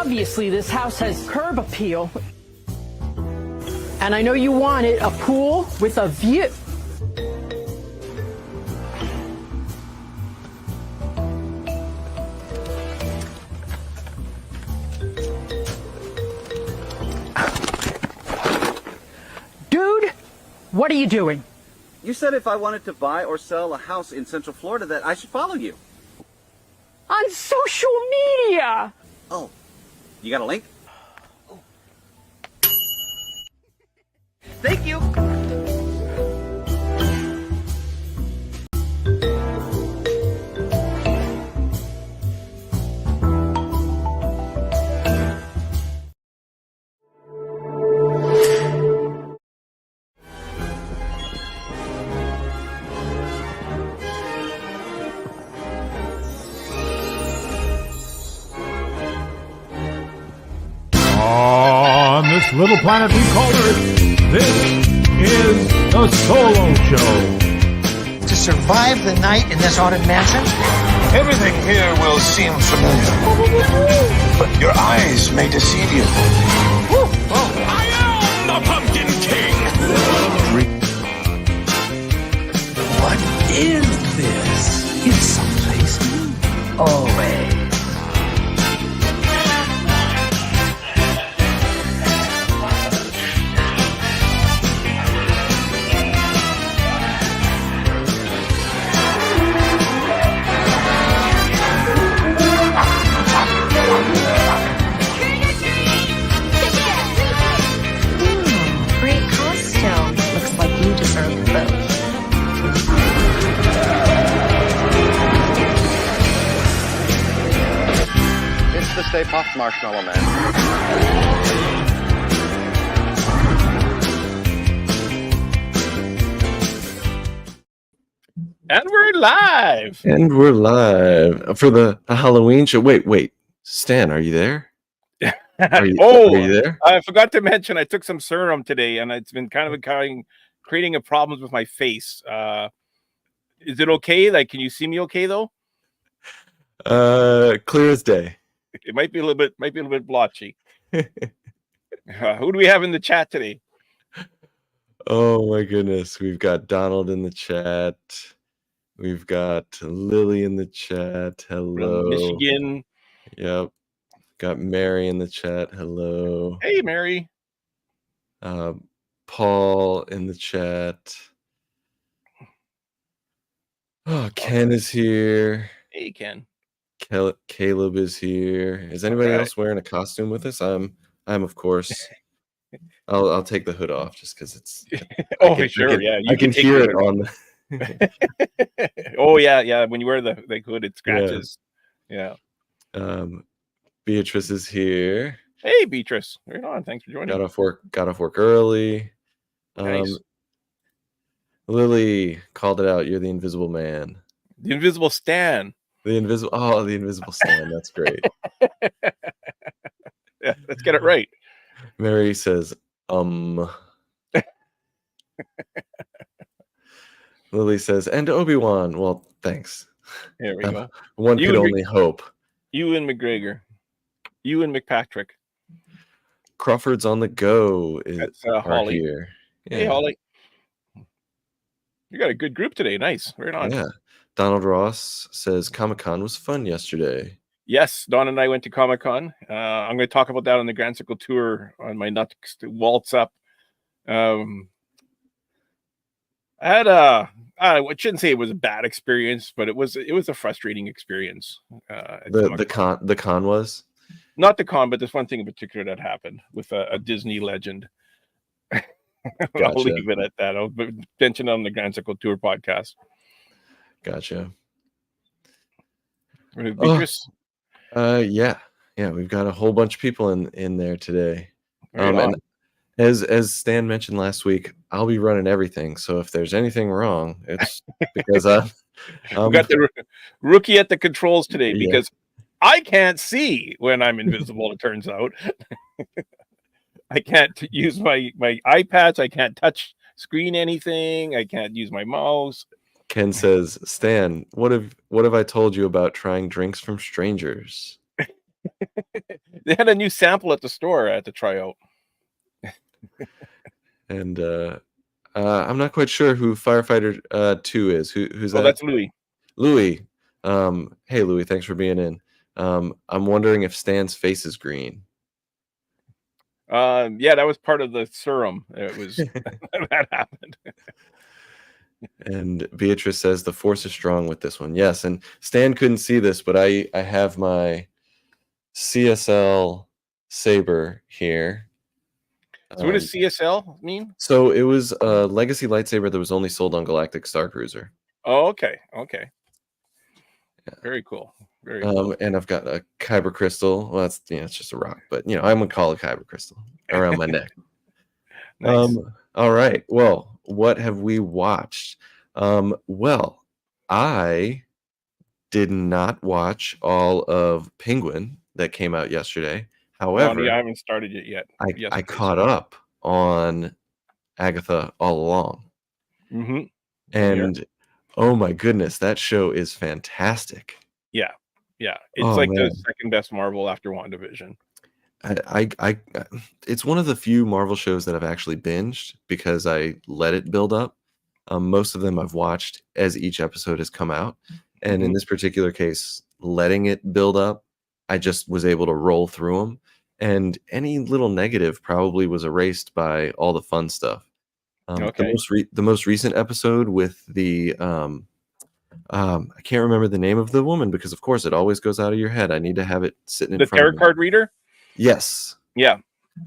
Obviously, this house has curb appeal. And I know you wanted a pool with a view. Dude, what are you doing? You said if I wanted to buy or sell a house in Central Florida that I should follow you. On social media. Oh, you got a link? Thank you. On this little planet we call Earth, this is the Solo Show. To survive the night in this haunted mansion? Everything here will seem familiar, but your eyes may deceive you. I am the Pumpkin King! What is this? It's someplace new. Always. Great costume. Looks like you deserve both. It's the Stay Puft Marshmallow Man. And we're live. And we're live for the Halloween show. Wait. Stan, are you there? Are you there? I forgot to mention I took some serum today, and it's been kind of creating a problems with my face. Is it okay? Like, can you see me okay though? Clear as day. It might be a little bit blotchy. Who do we have in the chat today? Oh my goodness, we've got Donald in the chat. We've got Lily in the chat. Hello. From Michigan. Yep. Got Mary in the chat. Hello. Hey, Mary. Paul in the chat. Oh, Ken is here. Hey, Ken. Caleb is here. Is anybody else wearing a costume with us? I'm of course. I'll take the hood off just because it's. Sure, yeah. I can hear it on. Oh yeah. When you wear the hood, it scratches. Yeah. Beatrice is here. Hey, Beatrice. Right on. Thanks for joining. Got off work early. Nice. Lily called it out. You're the invisible man. The invisible Stan. The invisible Stan. That's great. Yeah, let's get it right. Mary says, Lily says, and Obi-Wan. Well, thanks. There we go. One could only hope. Ewan McGregor. Ewan McPatrick. Crawford's on the go. That's Holly. Here. Yeah. Hey, Holly. You got a good group today. Nice. Right on. Yeah. Donald Ross says Comic-Con was fun yesterday. Yes, Don and I went to Comic-Con. I'm going to talk about that on the Grand Circle Tour on my next Waltz Up. I had I shouldn't say it was a bad experience, but it was a frustrating experience. The con was? Not the con, but there's one thing in particular that happened with a Disney legend. Gotcha. I'll leave it at that. I'll mention it on the Grand Circle Tour podcast. Gotcha. Beatrice? Yeah, we've got a whole bunch of people in there today. And as Stan mentioned last week, I'll be running everything. So if there's anything wrong, it's because we got the rookie at the controls today because I can't see when I'm invisible. It turns out I can't use my iPads. I can't touch screen anything. I can't use my mouse. Ken says, Stan, what have I told you about trying drinks from strangers? They had a new sample at the store I had to try out. And I'm not quite sure who Firefighter 2 is. Who's that? Oh, that's Louis. Louis. Hey Louis, thanks for being in. I'm wondering if Stan's face is green. Yeah, that was part of the serum. It was that happened. And Beatrice says the force is strong with this one. Yes, and Stan couldn't see this, but I have my CSL saber here. So what does CSL mean? So it was a legacy lightsaber that was only sold on Galactic Star Cruiser. Oh, okay. Yeah. Very cool. Very cool. And I've got a kyber crystal. Well, that's it's just a rock, but I'm gonna call it kyber crystal around my neck. Nice. All right. Well, what have we watched? Well, I did not watch all of Penguin that came out yesterday. However, I haven't started it yet. I caught up on Agatha All Along. Mm-hmm. And oh my goodness, that show is fantastic. Yeah. It's the second best Marvel after WandaVision. I it's one of the few Marvel shows that I've actually binged because I let it build up. Most of them I've watched as each episode has come out. And in this particular case, letting it build up, I just was able to roll through them. And any little negative probably was erased by all the fun stuff. The most recent episode with the I can't remember the name of the woman because of course it always goes out of your head. I need to have it sitting in front of me. The tarot card reader? Yes. Yeah.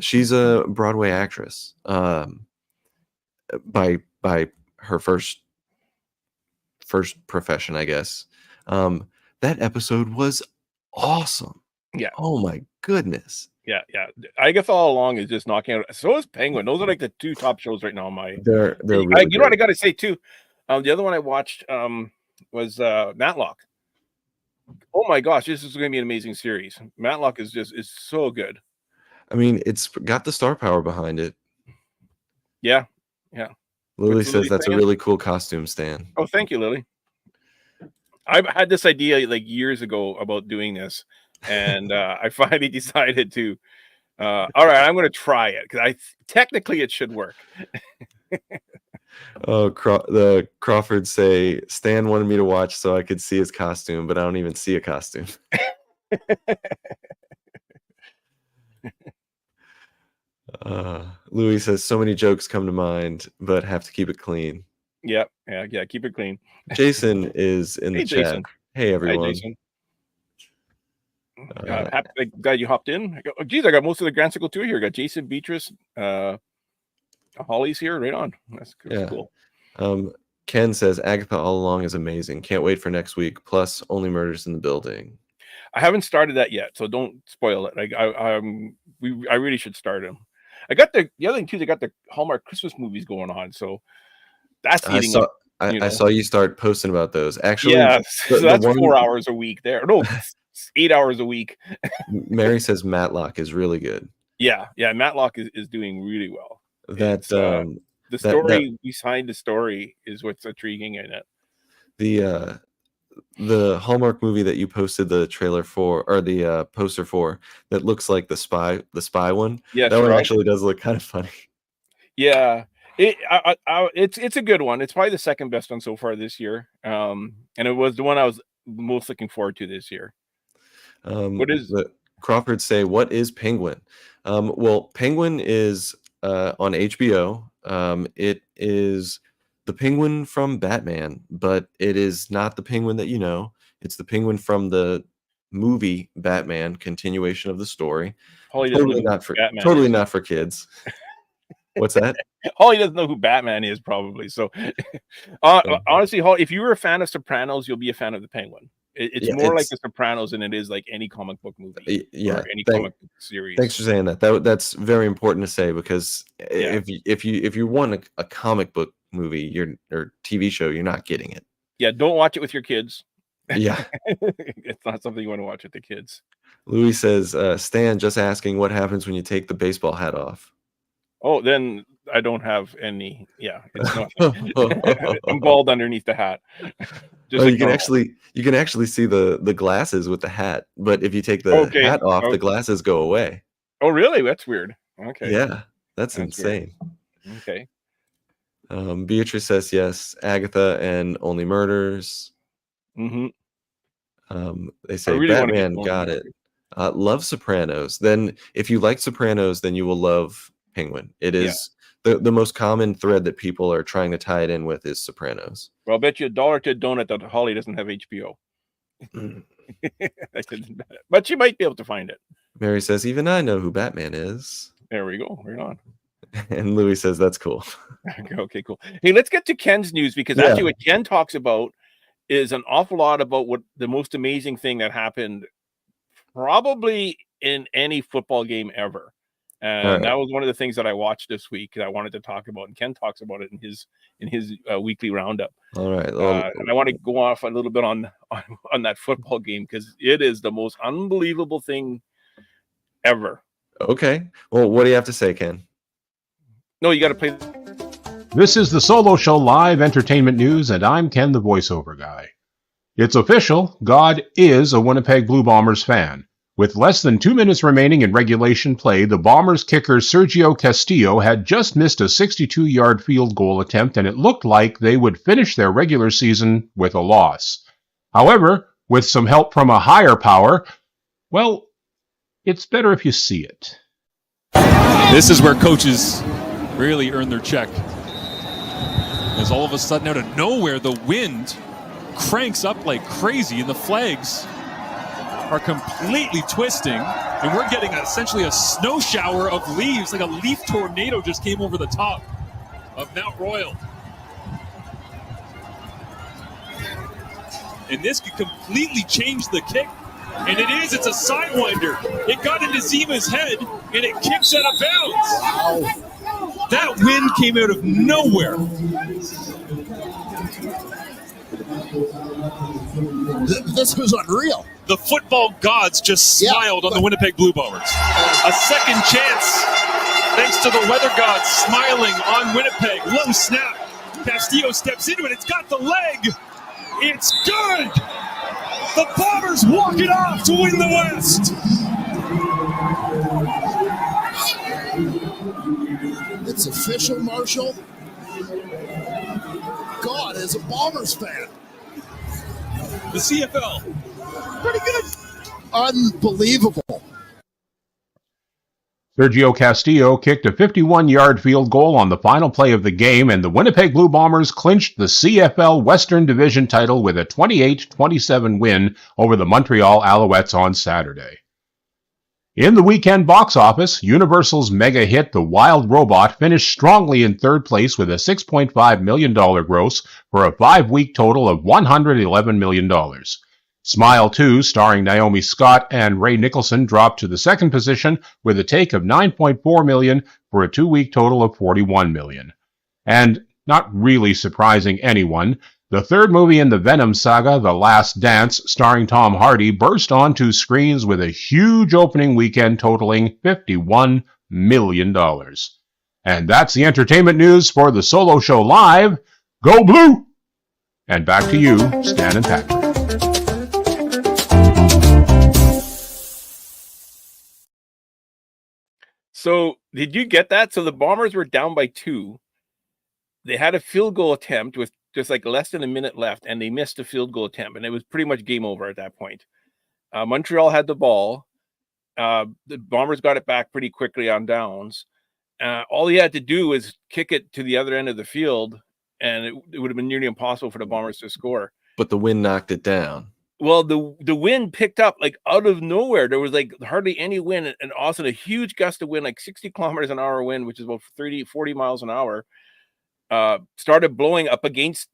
She's a Broadway actress. By her first profession, I guess. That episode was awesome. Yeah. Oh my goodness. Yeah. Agatha All Along is just knocking out. So is Penguin. Those are like the two top shows right now on my. They're really you know what I gotta say too? The other one I watched was Matlock. Oh my gosh, this is gonna be an amazing series. Matlock is so good. I mean, it's got the star power behind it. Yeah. Lily says that's a really cool costume, Stan. Oh, thank you, Lily. I've had this idea like years ago about doing this, and I finally decided to. All right, I'm going to try it because technically it should work. Oh, the Crawfords say Stan wanted me to watch so I could see his costume, but I don't even see a costume. Louis says so many jokes come to mind, but have to keep it clean. Yeah, keep it clean. Jason is in the chat. Jason. Hey everyone. Hi, Jason. Glad you hopped in. Oh, geez, I got most of the Grand Circle tour here. I got Jason, Beatrice, Holly's here. Right on. That's cool. Ken says Agatha All Along is amazing. Can't wait for next week. Plus, Only Murders in the Building. I haven't started that yet, so don't spoil it. I really should start them. I got the other thing too. They got the Hallmark Christmas movies going on, so that's eating up. I saw you start posting about those. Actually, so that's 4 hours a week there. No, 8 hours a week. Mary says Matlock is really good. Yeah, Matlock is doing really well. That the story behind the story is what's intriguing in it. The Hallmark movie that you posted the trailer for or the poster for that looks like the spy one. Yeah, that one actually does look kind of funny. Yeah, it's a good one. It's probably the second best one so far this year. And it was the one I was most looking forward to this year. What is Crawford say? What is Penguin? Well, Penguin is on HBO. It is the Penguin from Batman, but it is not the Penguin that you know. It's the Penguin from the movie Batman, continuation of the story. Totally not for kids. What's that? Holly doesn't know who Batman is, probably. So, honestly, Holly, if you were a fan of Sopranos, you'll be a fan of the Penguin. It's more like the Sopranos than it is like any comic book movie. Yeah, or any comic book series. Thanks for saying that. That's very important to say because if you want a comic book movie or TV show, you're not getting it. Yeah, don't watch it with your kids. Yeah, it's not something you want to watch with the kids. Louis says, Stan, just asking what happens when you take the baseball hat off. Oh, then I don't have any. Yeah, it's not. I'm bald underneath the hat. Just Oh, like you can normal. actually see the glasses with the hat, but if you take the Okay. hat off, Oh, the glasses go away. oh, really? That's weird. Okay. Yeah, that's That's weird. insane. Okay. Beatrice says yes. Agatha and Only Murders. Mm-hmm. They I say really want to get Batman, going. got it. Love Sopranos. Then, if you like Sopranos, then you will love Penguin. It Yeah. is the most common thread that people are trying to tie it in with is Sopranos. Well, I'll bet you $1 to a donut that Holly doesn't have HBO. But she might be able to find it. Mary says, even I know who Batman is. There we go. Right on. And Louis says, that's cool. Okay, cool. Hey, let's get to Ken's news, because actually what Ken talks about is an awful lot about what the most amazing thing that happened probably in any football game ever. And that was one of the things that I watched this week that I wanted to talk about. And Ken talks about it in his weekly roundup. All right. And I want to go off a little bit on that football game, because it is the most unbelievable thing ever. Okay. Well, what do you have to say, Ken? No, you got to play. This is the Solo Show live entertainment news, and I'm Ken, the voiceover guy. It's official. God is a Winnipeg Blue Bombers fan. With less than 2 minutes remaining in regulation play, the Bombers kicker Sergio Castillo had just missed a 62-yard field goal attempt, and it looked like they would finish their regular season with a loss. However, with some help from a higher power, well, it's better if you see it. This is where coaches really earn their check. As all of a sudden, out of nowhere, the wind cranks up like crazy, and the flags are completely twisting, and we're getting essentially a snow shower of leaves, like a leaf tornado just came over the top of Mount Royal. And this could completely change the kick, and it's a sidewinder. It got into Zima's head, and it kicks out of bounds. Wow. That wind came out of nowhere. This was unreal. The football gods just smiled on the Winnipeg Blue Bombers. A second chance, thanks to the weather gods smiling on Winnipeg. Low snap. Castillo steps into it. It's got the leg. It's good. The Bombers walk it off to win the West. It's official, Marshall. God is a Bombers fan. The CFL. Pretty good. Unbelievable. Sergio Castillo kicked a 51-yard field goal on the final play of the game, and the Winnipeg Blue Bombers clinched the CFL Western Division title with a 28-27 win over the Montreal Alouettes on Saturday. In the weekend box office, Universal's mega hit The Wild Robot finished strongly in third place with a $6.5 million gross for a 5-week total of $111 million. Smile 2, starring Naomi Scott and Ray Nicholson, dropped to the second position with a take of $9.4 million for a 2-week total of $41 million. And, not really surprising anyone, the third movie in the Venom saga, The Last Dance, starring Tom Hardy, burst onto screens with a huge opening weekend totaling $51 million. And that's the entertainment news for the Solo Show Live. Go Blue! And back to you, Stan and Patrick. So, did you get that? So the Bombers were down by 2. They had a field goal attempt with just like less than a minute left, and they missed a field goal attempt, and it was pretty much game over at that point. Montreal had the ball. The Bombers got it back pretty quickly on downs. All he had to do was kick it to the other end of the field, and it would have been nearly impossible for the Bombers to score. But the wind knocked it down. Well, the wind picked up like out of nowhere. There was like hardly any wind, and also a huge gust of wind, like 60 kilometers an hour wind, which is about 40 miles an hour, started blowing up against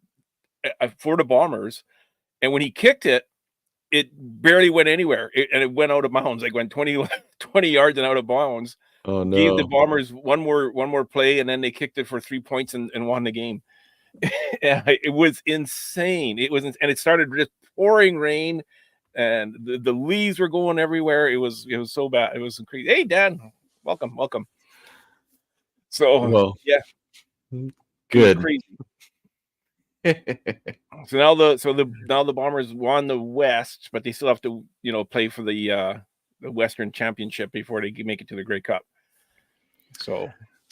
for the Bombers. And when he kicked it, it barely went anywhere, and it went out of bounds, like went 20 yards and out of bounds. Oh no! Gave the Bombers one more play, and then they kicked it for 3 points and won the game. It was insane. And it started just pouring rain, and the leaves were going everywhere. It was so bad. It was crazy. Hey, Dan, welcome. So, well, yeah, good. crazy. So now the Bombers won the West, but they still have to play for the Western Championship before they make it to the Grey Cup. So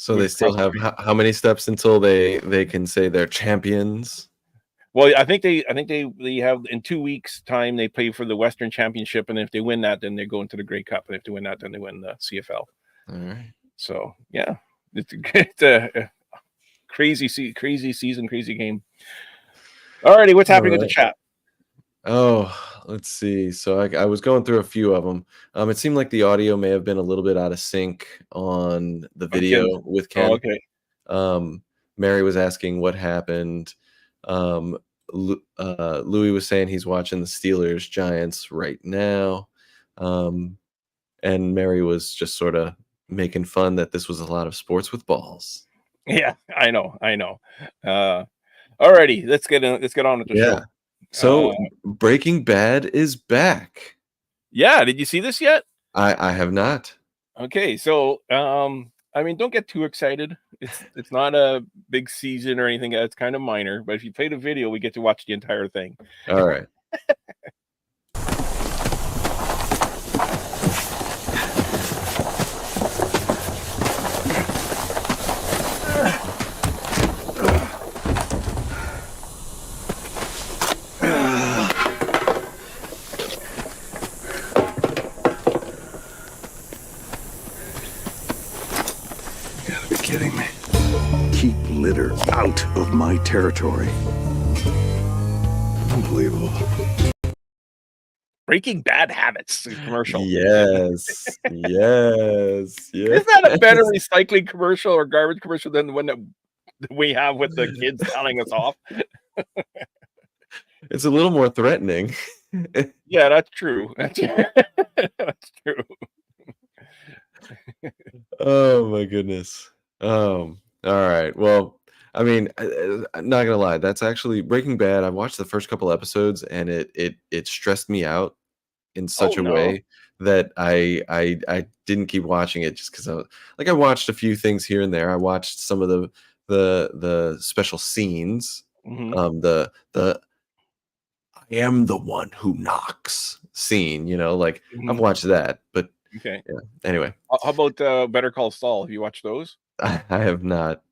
they still have how many steps until they can say they're champions? Well, I think they have in 2 weeks time they play for the Western Championship, and if they win that, then they go into the Grey Cup, and if they win that, then they win the CFL. All right. So yeah, it's a crazy season, crazy game. Alrighty, what's happening with the chat? Oh, let's see. So I was going through a few of them. It seemed like the audio may have been a little bit out of sync on the video with Ken. Oh, okay. Mary was asking what happened. Louis was saying he's watching the Steelers Giants right now. And Mary was just sort of making fun that this was a lot of sports with balls. Yeah, I know. Alrighty, let's get on with the show. So Breaking Bad is back. Yeah, did you see this yet? I have not. Okay, so I mean, don't get too excited. It's not a big season or anything. It's kind of minor, but if you play the video, we get to watch the entire thing. All right. Kidding me. Keep litter out of my territory. Unbelievable. Breaking Bad Habits commercial. Yes. Yes. Isn't that a better recycling commercial or garbage commercial than the one that we have with the kids telling us off? It's a little more threatening. Yeah, that's true. That's true. Oh my goodness. All right. Well, I mean, I'm not gonna lie. That's actually Breaking Bad. I watched the first couple episodes, and it stressed me out in such a way that I didn't keep watching it just because I watched a few things here and there. I watched some of the special scenes. Mm-hmm. The I am the one who knocks scene. Mm-hmm. I've watched that, but okay. Yeah. Anyway, how about Better Call Saul? Have you watched those? I have not.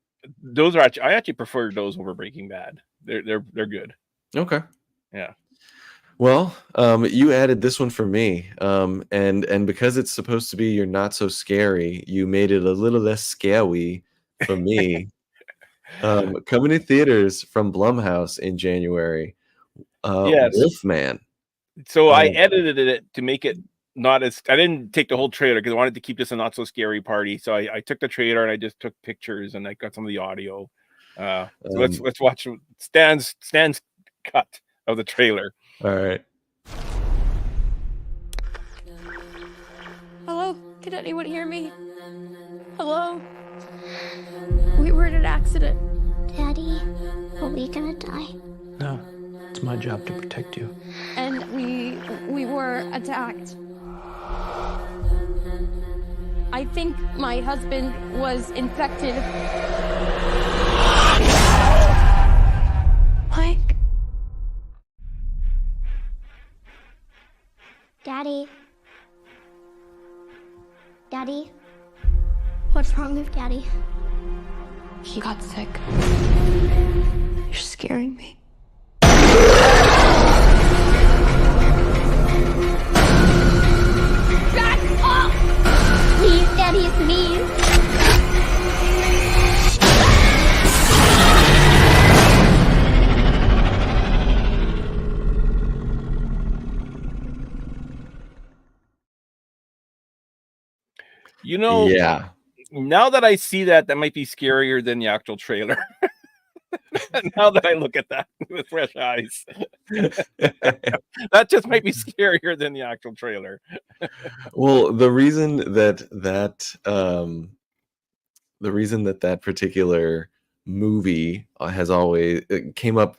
Those are I actually prefer those over Breaking Bad. They're good. Okay. Yeah. Well, you added this one for me, and because it's supposed to be you're not so scary, you made it a little less scary for me. Coming to theaters from Blumhouse in January. Yes. Wolfman. So I edited it to make it not as I didn't take the whole trailer because I wanted to keep this a not so scary party. So I took the trailer and I just took pictures and I got some of the audio. So let's watch Stan's cut of the trailer. All right. Hello? Can anyone hear me? Hello? We were in an accident. Daddy, are we gonna die? No, it's my job to protect you. And we were attacked. I think my husband was infected. Mike? Daddy? Daddy? What's wrong with Daddy? He got sick. You're scaring me. Back off! Please, Daddy, it's me. Yeah. Now that I see that might be scarier than the actual trailer. Now that I look at that with fresh eyes, that just might be scarier than the actual trailer. Well, the reason that particular movie has always came up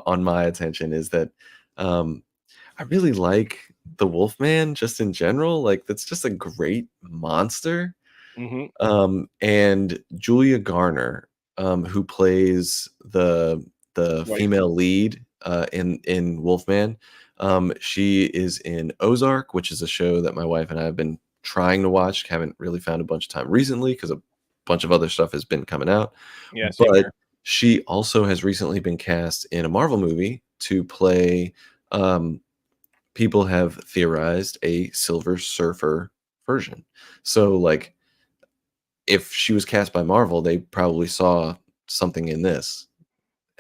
on my attention is that I really like the Wolfman just in general. Like, that's just a great monster. Mm-hmm. And Julia Garner, who plays the the Right. female lead in Wolfman. She is in Ozark, which is a show that my wife and I have been trying to watch. Haven't really found a bunch of time recently because a bunch of other stuff has been coming out. Yeah, same But here. she also has recently been cast in a Marvel movie to play. People have theorized a Silver Surfer version. So, like, if she was cast by Marvel, they probably saw something in this.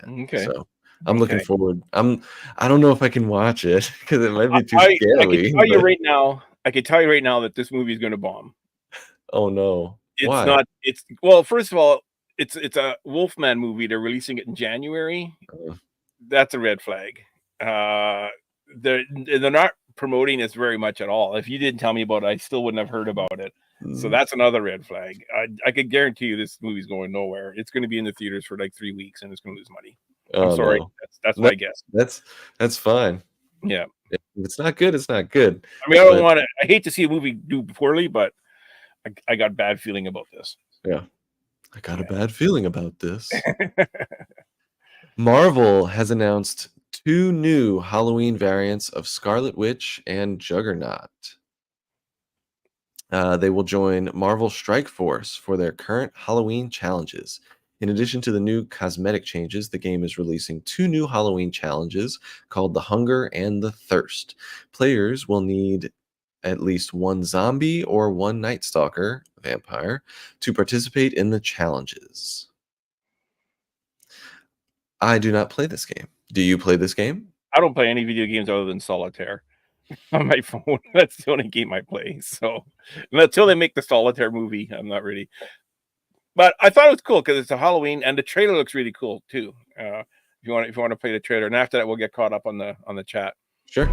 Okay. So I'm looking forward. I don't know if I can watch it because it might be too I scary. can tell you but- right now. I can tell you right now that this movie is going to bomb. Oh no! It's Why? not. It's well. First of all, it's a Wolfman movie. They're releasing it in January. That's a red flag. They're not promoting this very much at all. If you didn't tell me about it, I still wouldn't have heard about it. So that's another red flag. I could guarantee you this movie's going nowhere. It's going to be in the theaters for like 3 weeks, and it's going to lose money. I'm sorry. No. That's my guess. That's fine. Yeah. If it's not good, it's not good. I mean, I don't want to. I hate to see a movie do poorly, but I got a bad feeling about this. Yeah, I got a bad feeling about this. Marvel has announced 2 new Halloween variants of Scarlet Witch and Juggernaut. They will join Marvel Strike Force for their current Halloween challenges. In addition to the new cosmetic changes, the game is releasing 2 new Halloween challenges called the Hunger and the Thirst. Players will need at least 1 zombie or 1 Night Stalker vampire to participate in the challenges. I do not play this game. Do you play this game? I don't play any video games other than Solitaire on my phone. That's the only game I play. So until they make the Solitaire movie, I'm not ready. But I thought it was cool because it's a Halloween, and the trailer looks really cool too. If you want to play the trailer, and after that, we'll get caught up on the chat. Sure.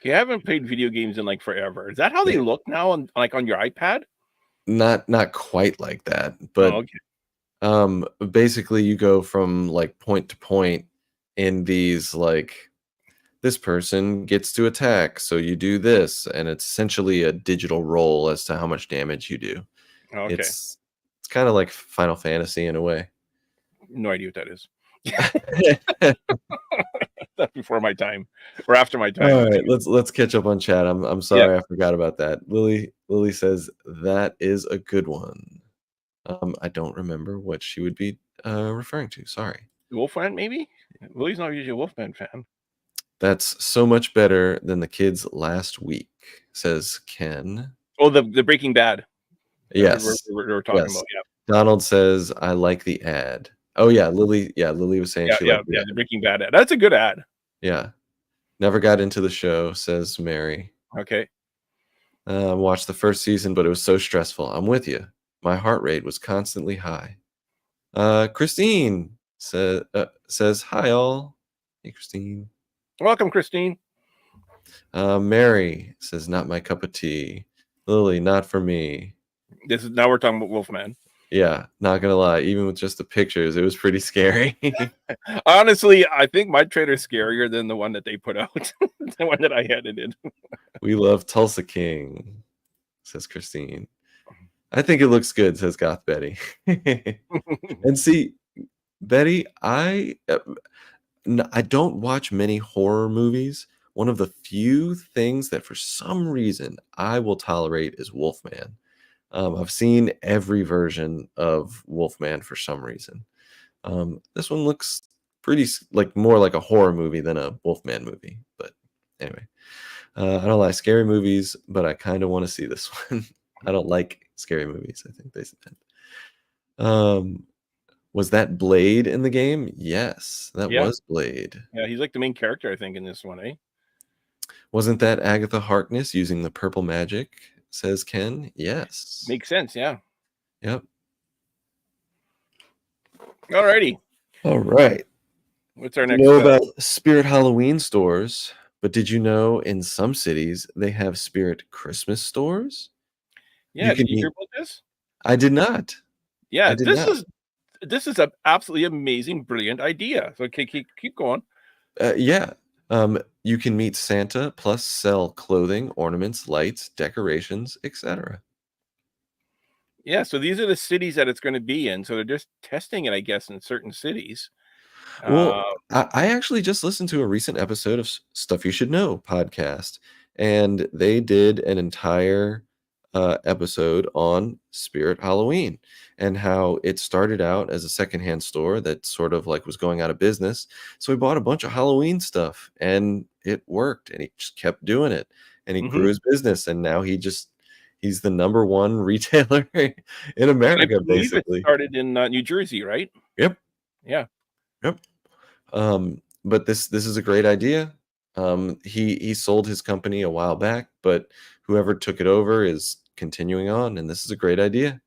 Okay, I haven't played video games in like forever. Is that how they look now on your iPad? Not quite like that, but basically you go from like point to point in these, like, this person gets to attack, so you do this, and it's essentially a digital roll as to how much damage you do. Okay. It's kind of like Final Fantasy in a way. No idea what that is. That's before my time or after my time. All right, let's catch up on chat. I'm sorry I forgot about that. Lily says that is a good one. I don't remember what she would be referring to. Sorry. Wolfman, maybe? Lily's not usually a Wolfman fan. That's so much better than the kids last week, says Ken. Oh, the Breaking Bad. Yes. We're talking about. Yeah. Donald says I like the ad. Oh yeah, Lily. Yeah, Lily was saying she liked the ad. The Breaking Bad ad. That's a good ad. Yeah. Never got into the show, says Mary. Okay. Watched the first season, but it was so stressful. I'm with you. My heart rate was constantly high. Christine says hi all. Hey Christine. Welcome, Christine. Mary says not my cup of tea. Lily, not for me. Now we're talking about Wolfman. Yeah, not gonna lie. Even with just the pictures, it was pretty scary. Honestly, I think my trailer's scarier than the one that they put out. The one that I edited. We love Tulsa King, says Christine. I think it looks good, says Goth Betty. And see, Betty, I don't watch many horror movies. One of the few things that for some reason I will tolerate is Wolfman. I've seen every version of Wolfman for some reason. This one looks pretty more like a horror movie than a Wolfman movie. But anyway, I don't like scary movies, but I kind of want to see this one. I don't like scary movies, I think they said. Was that Blade in the game? Yes, that Yeah. was Blade. Yeah, he's like the main character, I think, in this one, eh? Wasn't that Agatha Harkness using the purple magic? Says Ken. Yes. Makes sense, yeah. Yep. Alrighty. All right. What's our You next? know about Spirit Halloween stores, but did you know in some cities they have Spirit Christmas stores? Yeah, can did you hear meet. about this? I did not. Yeah, I did not. this is an absolutely amazing, brilliant idea. So keep going. Yeah. You can meet Santa plus sell clothing, ornaments, lights, decorations, etc. Yeah, so these are the cities that it's going to be in. So they're just testing it, I guess, in certain cities. Well, I actually just listened to a recent episode of Stuff You Should Know podcast, and they did an entire episode on Spirit Halloween and how it started out as a secondhand store that sort of like was going out of business. So he bought a bunch of Halloween stuff and it worked, and he just kept doing it, and he grew his business, and now he's the number one retailer in America, I believe basically. it started in New Jersey, right? Yep. Yeah. Yep. But this is a great idea. He sold his company a while back, but whoever took it over is continuing on, and this is a great idea.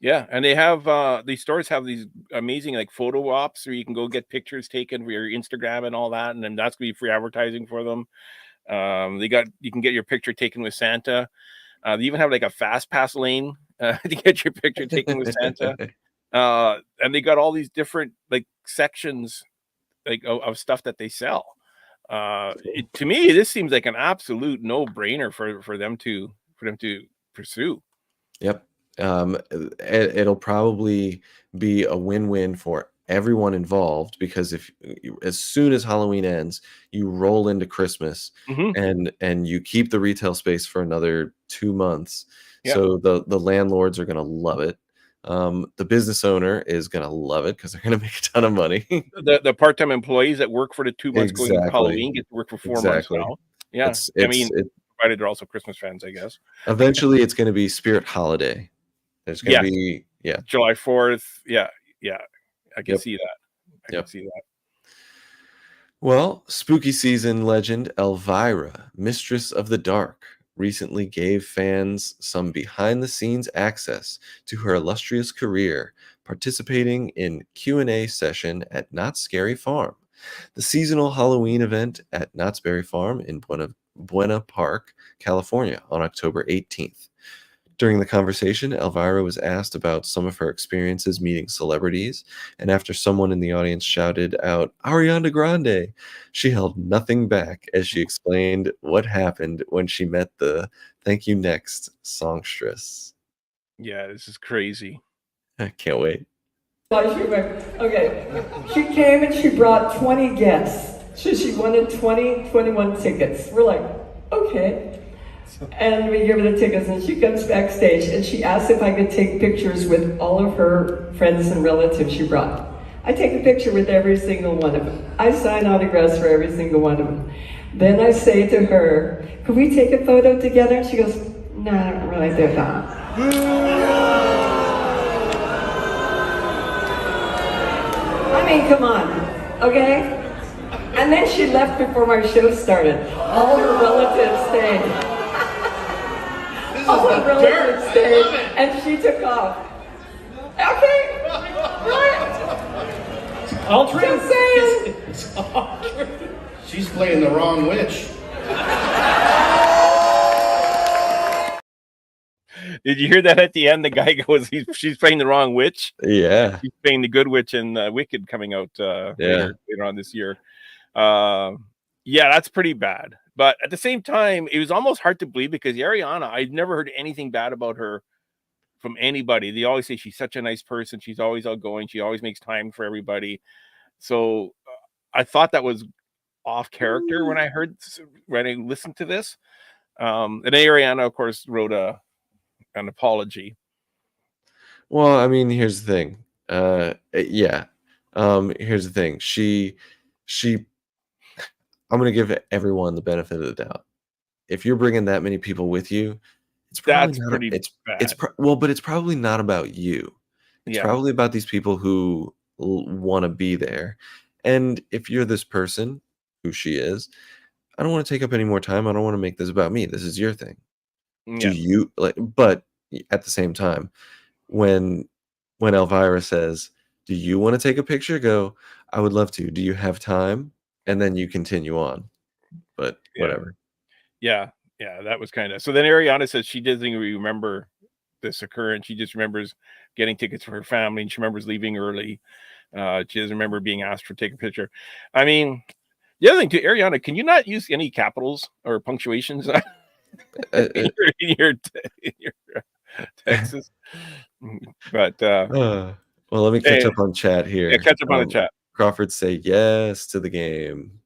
Yeah, and they have these stores have these amazing like photo ops where you can go get pictures taken for your Instagram and all that, and then that's gonna be free advertising for them. You can get your picture taken with Santa. They even have like a fast pass lane to get your picture taken with Santa. And they got all these different like sections like of stuff that they sell. To me, this seems like an absolute no-brainer for them to pursue. Yep. It'll probably be a win-win for everyone involved, because as soon as Halloween ends, you roll into Christmas, and you keep the retail space for another 2 months. Yeah. So the landlords are going to love it. The business owner is going to love it because they're going to make a ton of money. The part-time employees that work for the 2 months going into Exactly. Halloween get to work for 4 months now. Yeah, I mean, provided they're also Christmas fans, I guess. Eventually, it's going to be Spirit Holiday. There's going to be July 4th. Yeah, I can see that. I can see that. Well, spooky season legend Elvira, Mistress of the Dark, recently gave fans some behind-the-scenes access to her illustrious career, participating in Q&A session at Knott's Scary Farm, the seasonal Halloween event at Knott's Berry Farm in Buena Park, California, on October 18th. During the conversation, Elvira was asked about some of her experiences meeting celebrities, and after someone in the audience shouted out, "Ariana Grande," she held nothing back as she explained what happened when she met the Thank You Next songstress. Yeah, this is crazy. I can't wait. Okay, she came and she brought 20 guests. So she wanted 21 tickets. We're like, okay. And we give her the tickets, and she comes backstage and she asked if I could take pictures with all of her friends and relatives she brought. I take a picture with every single one of them. I sign autographs for every single one of them. Then I say to her, "Could we take a photo together?" And she goes, "No, I don't really do that." I mean, come on, okay? And then she left before my show started. All her relatives stayed. All her relatives stayed, and she took off. Okay, right? All true. Just saying. It's all true. She's playing the wrong witch. Did you hear that at the end? The guy goes, she's playing the wrong witch. Yeah. She's playing the good witch in Wicked coming out later on this year. Yeah, that's pretty bad. But at the same time, it was almost hard to believe because Ariana, I'd never heard anything bad about her from anybody. They always say she's such a nice person. She's always outgoing. She always makes time for everybody. So I thought that was off character when I listened to this. And Ariana, of course, wrote an apology. Well, I mean, here's the thing. Here's the thing. She I'm going to give everyone the benefit of the doubt. If you're bringing that many people with you, it's probably bad. but it's probably not about you. It's Yeah. probably about these people who want to be there. And if you're this person, who she is, I don't want to take up any more time. I don't want to make this about me. This is your thing. Do Yeah. you like? But at the same time, when Elvira says, "Do you want to take a picture?" Go, "I would love to. Do you have time?" And then you continue on. But whatever. Yeah. Yeah. That was kind of so. Then Ariana says she doesn't even remember this occurrence. She just remembers getting tickets for her family, and she remembers leaving early. She doesn't remember being asked to take a picture. I mean, the other thing too, Ariana, can you not use any capitals or punctuations in your Texas? But well, let me catch up on chat here. Yeah, catch up on the chat. Crawford say yes to the game.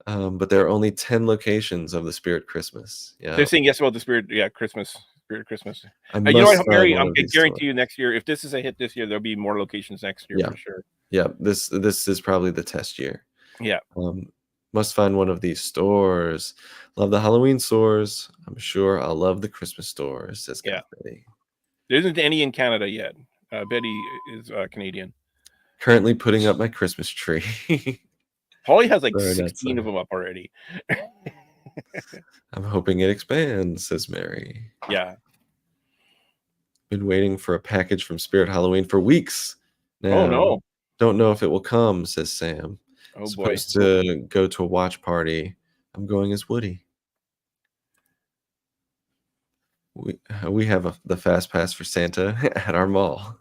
But there are only 10 locations of the Spirit Christmas. Yeah. They're saying yes about the Spirit, Christmas. Spirit Christmas. I You know what, must Mary? find one I'm of these guarantee you next year, if this is a hit this year, there'll be more locations next year for sure. Yeah, this is probably the test year. Yeah. Must find one of these stores. Love the Halloween stores. I'm sure I'll love the Christmas stores, says Betty. There isn't any in Canada yet. Betty is Canadian. Currently putting up my Christmas tree. Holly has like Very 16 of them up already. I'm hoping it expands, says Mary. Yeah. Been waiting for a package from Spirit Halloween for weeks now. Oh, no. Don't know if it will come, says Sam. Oh, Supposed to go to a watch party. I'm going as Woody. We have the fast pass for Santa at our mall.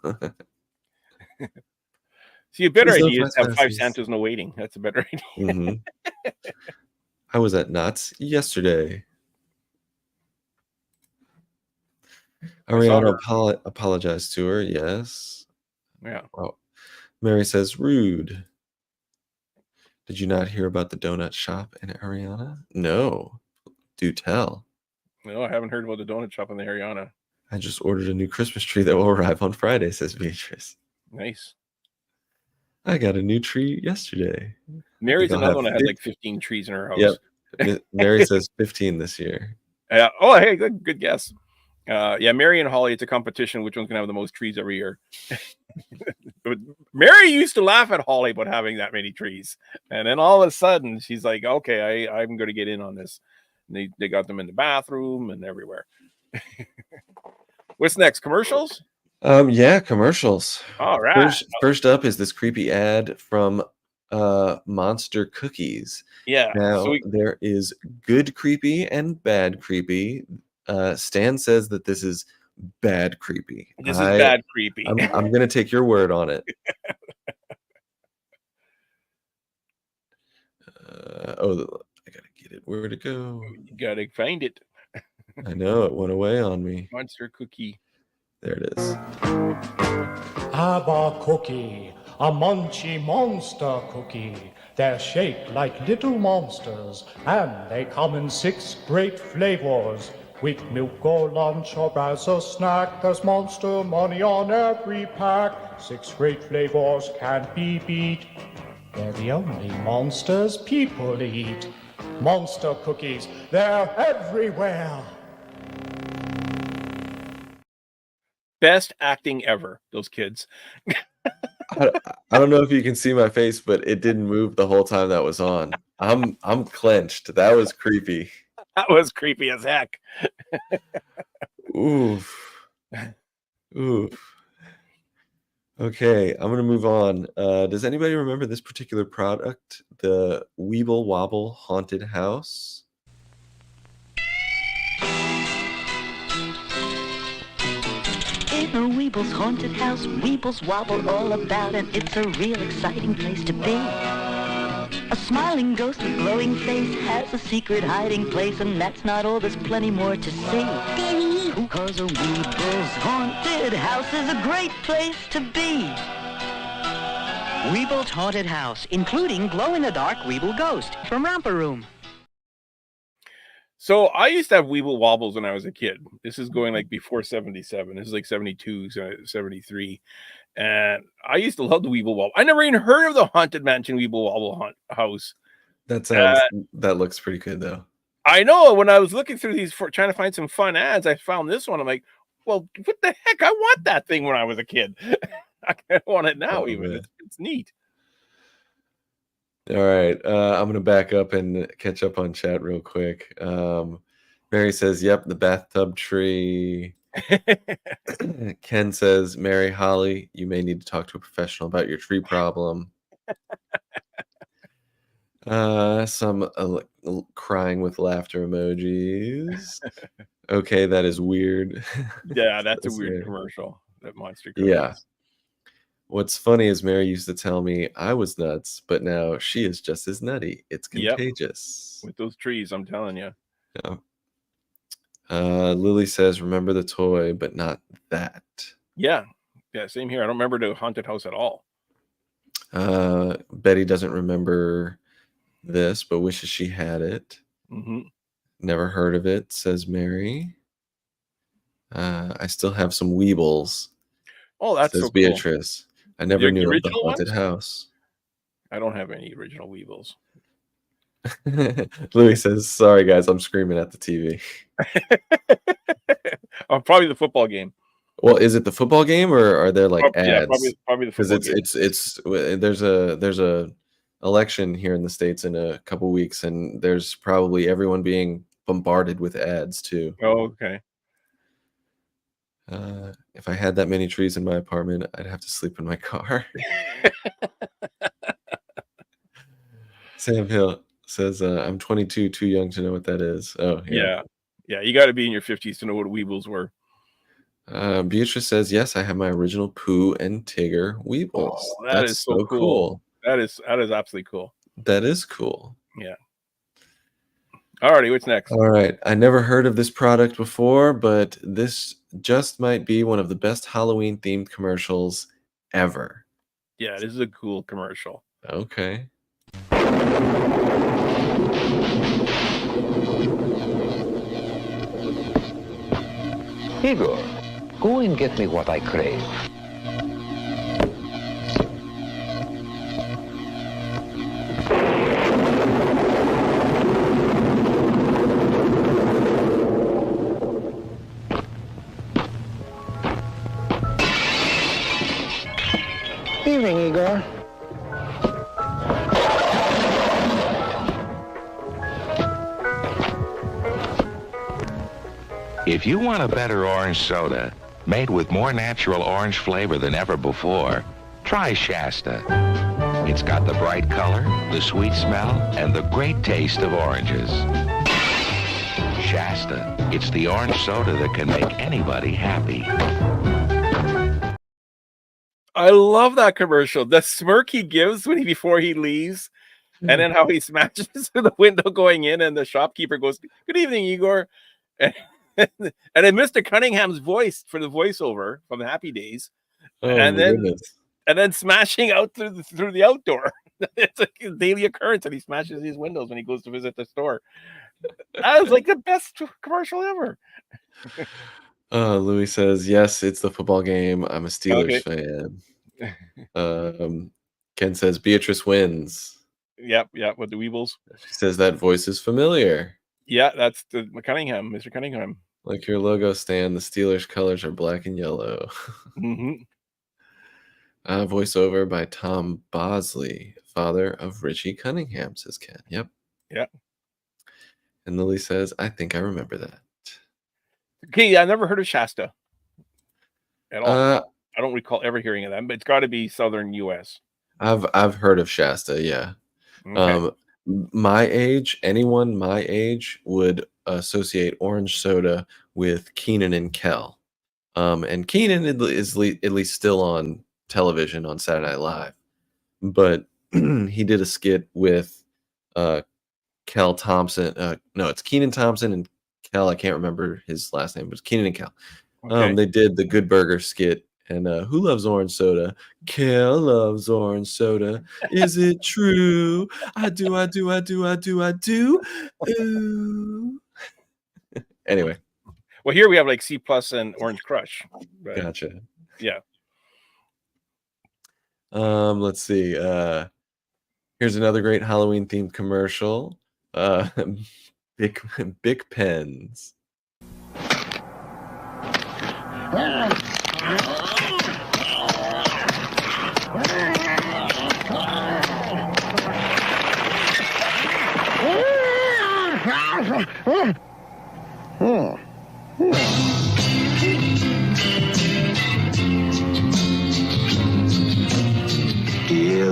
See, a better Please no idea is to have 5 trespasses. Santas, no waiting. That's a better idea. Mhm. I was at Knott's yesterday. Ariana apologized to her. Yes. Yeah. Oh, Mary says, rude. Did you not hear about the donut shop in Ariana? No. Do tell. No, I haven't heard about the donut shop in the Ariana. I just ordered a new Christmas tree that will arrive on Friday, says Beatrice. Nice. I got a new tree yesterday. Mary's another one that has like 15 trees in her house. Yep. Mary says 15 this year. Oh, hey, good guess. Yeah, Mary and Holly, it's a competition. Which one's going to have the most trees every year? But Mary used to laugh at Holly about having that many trees. And then all of a sudden, she's like, okay, I'm going to get in on this. And they got them in the bathroom and everywhere. What's next? Commercials? Yeah, commercials. All right. First up is this creepy ad from Monster Cookies. Yeah. Now there is good creepy and bad creepy. Stan says that this is bad creepy. This is bad creepy. I'm gonna take your word on it. I gotta get it. Where'd it go? You gotta find it. I know it went away on me. Monster Cookie. There it is. Have a cookie, a munchy monster cookie. They're shaped like little monsters, and they come in 6 great flavors. With milk or lunch or as a snack, there's monster money on every pack. 6 great flavors can't be beat. They're the only monsters people eat. Monster cookies, they're everywhere. Best acting ever, those kids. I don't know if you can see my face, but it didn't move the whole time that was on. I'm clenched. That was creepy. That was creepy as heck. Oof. Okay, I'm gonna move on. Does anybody remember this particular product? The Weeble Wobble Haunted House? In a Weeble's haunted house, Weebles wobble all about, and it's a real exciting place to be. A smiling ghost with glowing face has a secret hiding place, and that's not all, there's plenty more to see. Cause a Weeble's haunted house is a great place to be. Weeble's Haunted House, including glow-in-the-dark Weeble Ghost from Romper Room. So I used to have Weeble Wobbles when I was a kid. This is going like before 77. This is like 72, 73. And I used to love the Weeble Wobble. I never even heard of the Haunted Mansion Weeble Wobble house. That looks pretty good though. I know. When I was looking through these trying to find some fun ads, I found this one. I'm like, well, what the heck? I want that thing when I was a kid. I want it now. Even man. it's neat. All right, I'm gonna back up and catch up on chat real quick. Mary says, "Yep, the bathtub tree." Ken says, "Mary Holly, you may need to talk to a professional about your tree problem." Some crying with laughter emojis. Okay, that is weird. Yeah, that's a weird weird. commercial. That monster. Yeah. What's funny is Mary used to tell me I was nuts, but now she is just as nutty. It's contagious. With those trees, I'm telling you. Yeah. Lily says, "Remember the toy, but not that." Yeah, same here. I don't remember the haunted house at all. Betty doesn't remember this, but wishes she had it. Mm-hmm. Never heard of it, says Mary. I still have some Weebles. Oh, that's says so cool. Beatrice. I never knew of the original haunted ones? house. I don't have any original Weebles. Louis says, "Sorry guys, I'm screaming at the TV." Oh, probably the football game. Well, is it the football game or are there like ads? Yeah, probably the football game. Because it's there's a election here in the States in a couple weeks, and there's probably everyone being bombarded with ads too. Oh, okay. If I had that many trees in my apartment, I'd have to sleep in my car. Sam Hill says, "I'm 22, too young to know what that is." Oh, yeah. Yeah. You got to be in your 50s to know what Weebles were. Beatrice says, "Yes, I have my original Pooh and Tigger Weebles." Oh, That's is so cool. That is absolutely cool. That is cool. Yeah. Alrighty, what's next? All right. I never heard of this product before, but this just might be one of the best Halloween themed commercials ever. Yeah, this is a cool commercial. Okay. Igor, go and get me what I crave. Evening, Igor. If you want a better orange soda, made with more natural orange flavor than ever before, try Shasta. It's got the bright color, the sweet smell, and the great taste of oranges. Shasta, it's the orange soda that can make anybody happy. I love that commercial. The smirk he gives before he leaves, and then how he smashes through the window going in, and the shopkeeper goes, "Good evening, Igor." And then Mr. Cunningham's voice for the voiceover from Happy Days, and then smashing out through the outdoor. It's like a daily occurrence, and he smashes these windows when he goes to visit the store. That was like the best commercial ever. Louis says, "Yes, it's the football game. I'm a Steelers fan." Ken says, "Beatrice wins." Yep, with the Weebles. She says that voice is familiar. Yeah, that's the Cunningham, Mr. Cunningham. Like your logo, Stan, the Steelers colors are black and yellow. Mm-hmm. Voiceover by Tom Bosley, father of Richie Cunningham, says Ken. Yep. Yeah. And Lily says, "I think I remember that." Okay, I never heard of Shasta at all. I don't recall ever hearing of them, but it's got to be Southern U.S. I've heard of Shasta, yeah. Okay. Anyone my age would associate orange soda with Keenan and Kel. And Keenan is at least still on television on Saturday Night Live. But he did a skit with Kel Thompson. No, it's Keenan Thompson and Kel. I can't remember his last name, but it's Keenan and Kel. Okay. They did the Good Burger skit. And who loves orange soda? Kel loves orange soda. Is it true? I do. Ooh. Anyway. Well, here we have like C+ and Orange Crush. Right? Gotcha. Yeah. Let's see. Here's another great Halloween themed commercial. Big pens. Dear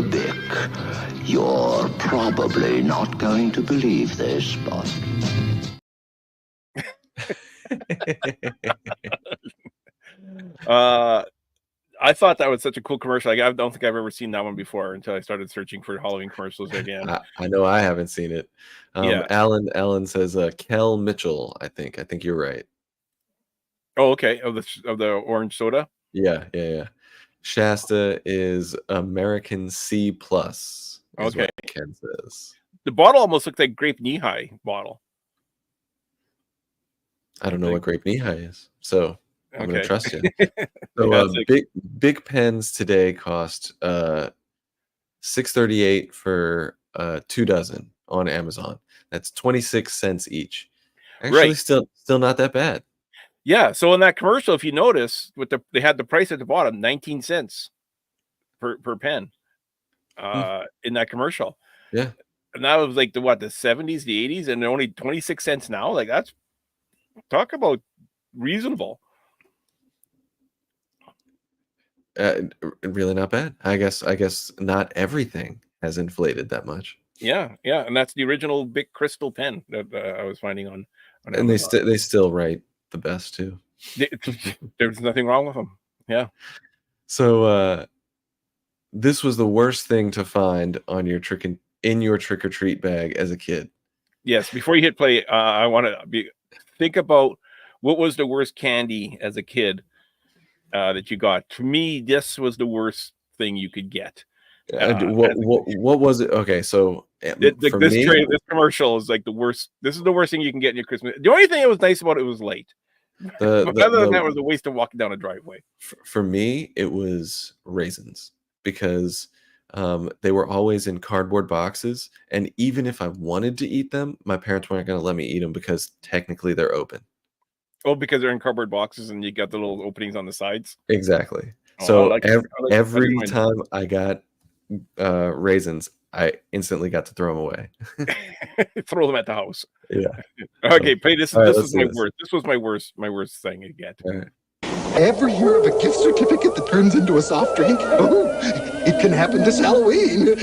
Vic, you're probably not going to believe this, but... I thought that was such a cool commercial. I don't think I've ever seen that one before until I started searching for Halloween commercials again. I know I haven't seen it. Yeah. Alan says Kel Mitchell. I think you're right. Oh, okay. Of the orange soda. Yeah. Shasta is American C plus. Okay. What Ken says. The bottle almost looked like grape knee-high bottle. I don't know what grape knee-high is, so I'm gonna trust you. So Yeah, big pens today cost $6.38 for 2 dozen on Amazon. That's 26 cents each. Actually, Right. still not that bad. Yeah. So in that commercial, if you notice, they had the price at the bottom, 19 cents per pen. In that commercial. Yeah. And that was like the 70s, the 80s, and they're only 26 cents now. Like, that's, talk about reasonable. Really not bad. I guess not everything has inflated that much. Yeah, and that's the original big crystal pen that I was finding on and they still write the best too. There's nothing wrong with them. Yeah. So this was the worst thing to find on your in your trick or treat bag as a kid. Yes. Before you hit play, I want to think about what was the worst candy as a kid that you got. To me, this was the worst thing you could get. What was it? Okay, so this commercial is like the worst. This is the worst thing you can get in your Christmas. The only thing that was nice about it was late. Other than that, it was a waste of walking down a driveway. For me, it was raisins because they were always in cardboard boxes, and even if I wanted to eat them, my parents weren't going to let me eat them because technically they're open. Oh, because they're in cardboard boxes and you got the little openings on the sides. Exactly. So every time I got raisins, I instantly got to throw them away. Throw them at the house. Yeah. Okay, play this. Right, this is my worst. This was my worst thing to get. Right. Ever hear of a gift certificate that turns into a soft drink? Oh, it can happen this Halloween.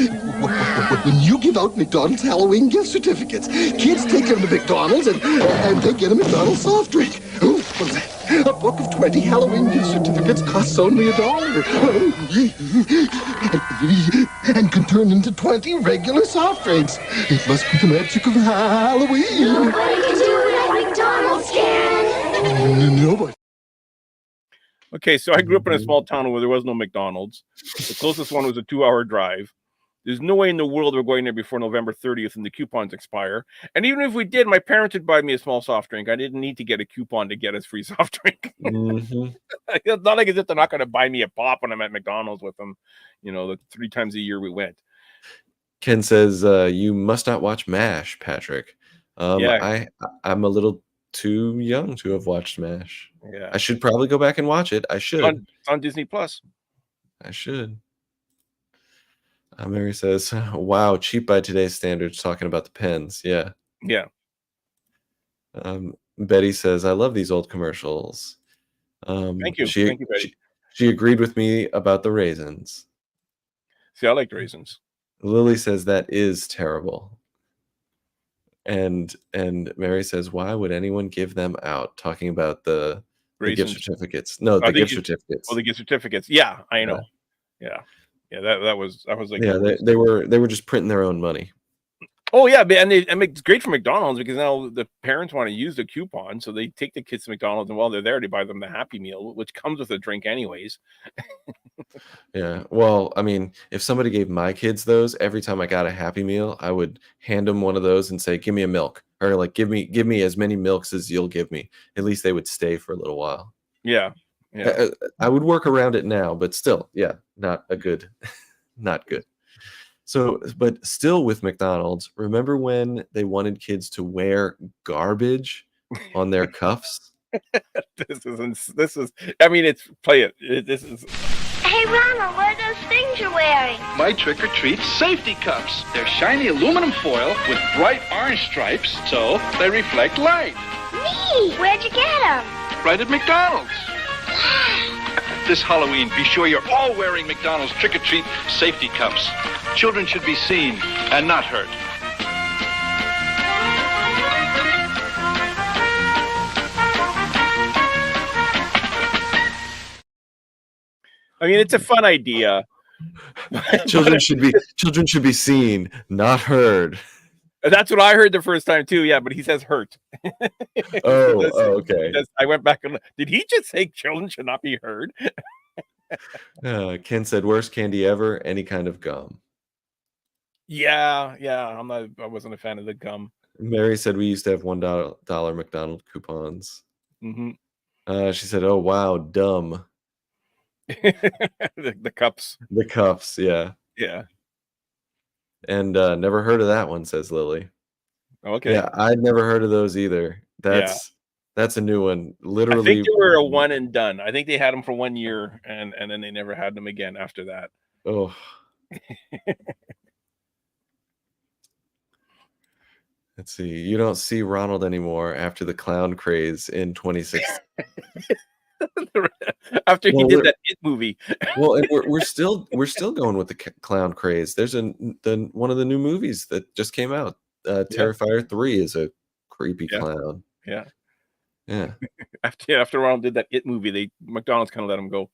When you give out McDonald's Halloween gift certificates, kids take them to McDonald's and they get a McDonald's soft drink. Oh, what is that? A book of 20 Halloween gift certificates costs only $1 and can turn into 20 regular soft drinks. It must be the magic of Halloween. Nobody can do what McDonald's can. Nobody. Okay, so I grew up in a small town where there was no McDonald's. The closest one was a 2-hour drive. There's no way in the world we're going there before November 30th and the coupons expire. And even if we did, my parents would buy me a small soft drink. I didn't need to get a coupon to get us free soft drink. Mm-hmm. It's not like as if they're not going to buy me a pop when I'm at McDonald's with them, the 3 times a year we went. Ken says, you must not watch MASH, Patrick. Yeah. I'm a little too young to have watched MASH. Yeah. I should probably go back and watch it. I should. It's on Disney Plus. I should. Mary says, wow, cheap by today's standards, talking about the pens. Yeah. Yeah. Betty says, I love these old commercials. Thank you. Thank you, Betty. She agreed with me about the raisins. See, I like the raisins. Lily says that is terrible. And Mary says, why would anyone give them out? Talking about the gift certificates. No, the gift certificates. Oh, the gift certificates. Yeah, I know. Yeah. That was like they were just printing their own money. Oh yeah, and it's great for McDonald's because now the parents want to use the coupon, so they take the kids to McDonald's, and while they're there, they buy them the Happy Meal, which comes with a drink anyways. Yeah, well, I mean, if somebody gave my kids those every time I got a Happy Meal, I would hand them one of those and say, "Give me a milk," or like, "Give me as many milks as you'll give me." At least they would stay for a little while. Yeah. I would work around it now, but still, not good. So, but still with McDonald's, remember when they wanted kids to wear garbage on their cuffs? This is. I mean, it's play it. This is. Hey, Ronald, what are those things you're wearing? My trick-or-treat safety cups. They're shiny aluminum foil with bright orange stripes, so they reflect light. Neat! Where'd you get them? Right at McDonald's. This Halloween, be sure you're all wearing McDonald's trick-or-treat safety cups. Children should be seen and not hurt. I mean, it's a fun idea. Children should be seen, not heard. That's what I heard the first time too. Yeah, but he says hurt. Okay. I went back and did he just say children should not be heard? Ken said, "Worst candy ever, any kind of gum." Yeah. I wasn't a fan of the gum. Mary said we used to have $1 McDonald's coupons. Mm-hmm. She said, "Oh wow, dumb." the cups. The cups, yeah. Yeah. And never heard of that one, says Lily. Okay. Yeah, I'd never heard of those either. That's a new one. Literally, I think they were a one and done. I think they had them for 1 year, and then they never had them again after that. Oh. Let's see. You don't see Ronald anymore after the clown craze in 2016. After he did that It movie. Well, and we're still going with the clown craze. There's one of the new movies that just came out. Terrifier 3 is a creepy clown. Yeah. After Ronald did that It movie, McDonald's kind of let him go.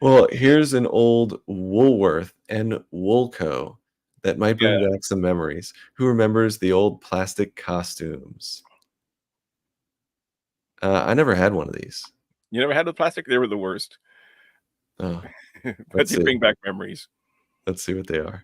Well, here's an old Woolworth and Woolco that might bring back some memories. Who remembers the old plastic costumes? I never had one of these. You never had the plastic? They were the worst. Oh, but they bring back memories. Let's see what they are.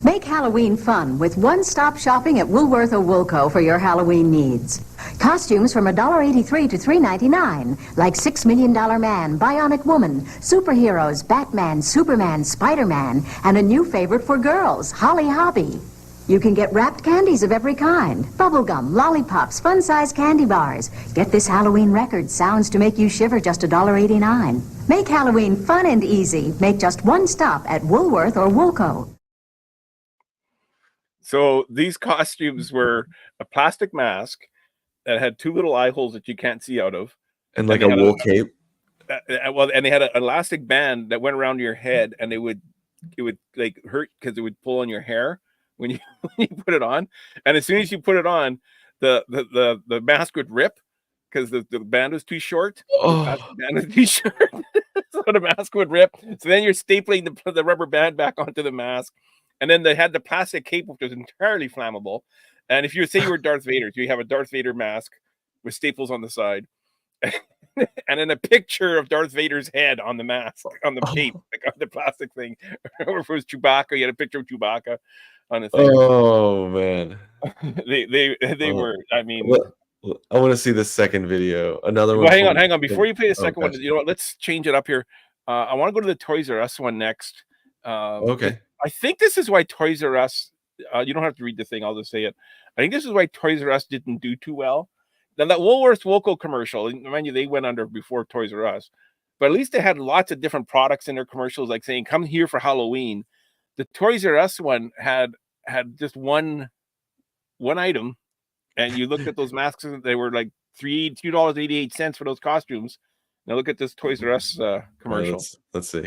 Make Halloween fun with one-stop shopping at Woolworth or Woolco for your Halloween needs. Costumes from $1.83 to $3.99, like $6 Million Man, Bionic Woman, superheroes, Batman, Superman, Spider-Man, and a new favorite for girls, Holly Hobby. You can get wrapped candies of every kind, bubblegum, lollipops, fun-sized candy bars. Get this Halloween record, sounds to make you shiver, just $1.89. Make Halloween fun and easy. Make just one stop at Woolworth or Woolco. So these costumes were a plastic mask that had 2 little eye holes that you can't see out of. And like a wool cape. And they had an elastic band that went around your head, and it would like hurt because it would pull on your hair when you put it on. And as soon as you put it on, the mask would rip because the band was too short. The band was too short. So the mask would rip. So then you're stapling the rubber band back onto the mask. And then they had the plastic cape, which was entirely flammable. And if you say you were Darth Vader, you have a Darth Vader mask with staples on the side. And then a picture of Darth Vader's head on the mask, on the cape, like on the plastic thing. Or if it was Chewbacca, you had a picture of Chewbacca on the thing. Oh man, they were. I mean, I want to see the second video. Another one. Well, hang on. Before you play the second one, you know what? Let's change it up here. I want to go to the Toys R Us one next. Okay. I think this is why Toys R Us. You don't have to read the thing. I'll just say it. I think this is why Toys R Us didn't do too well. Now that Woolworths Woolco commercial, mind you, they went under before Toys R Us, but at least they had lots of different products in their commercials, like saying "Come here for Halloween." The Toys R Us one had just one item, and you looked at those masks, and they were like $2.88 for those costumes. Now look at this Toys R Us commercial. Let's see.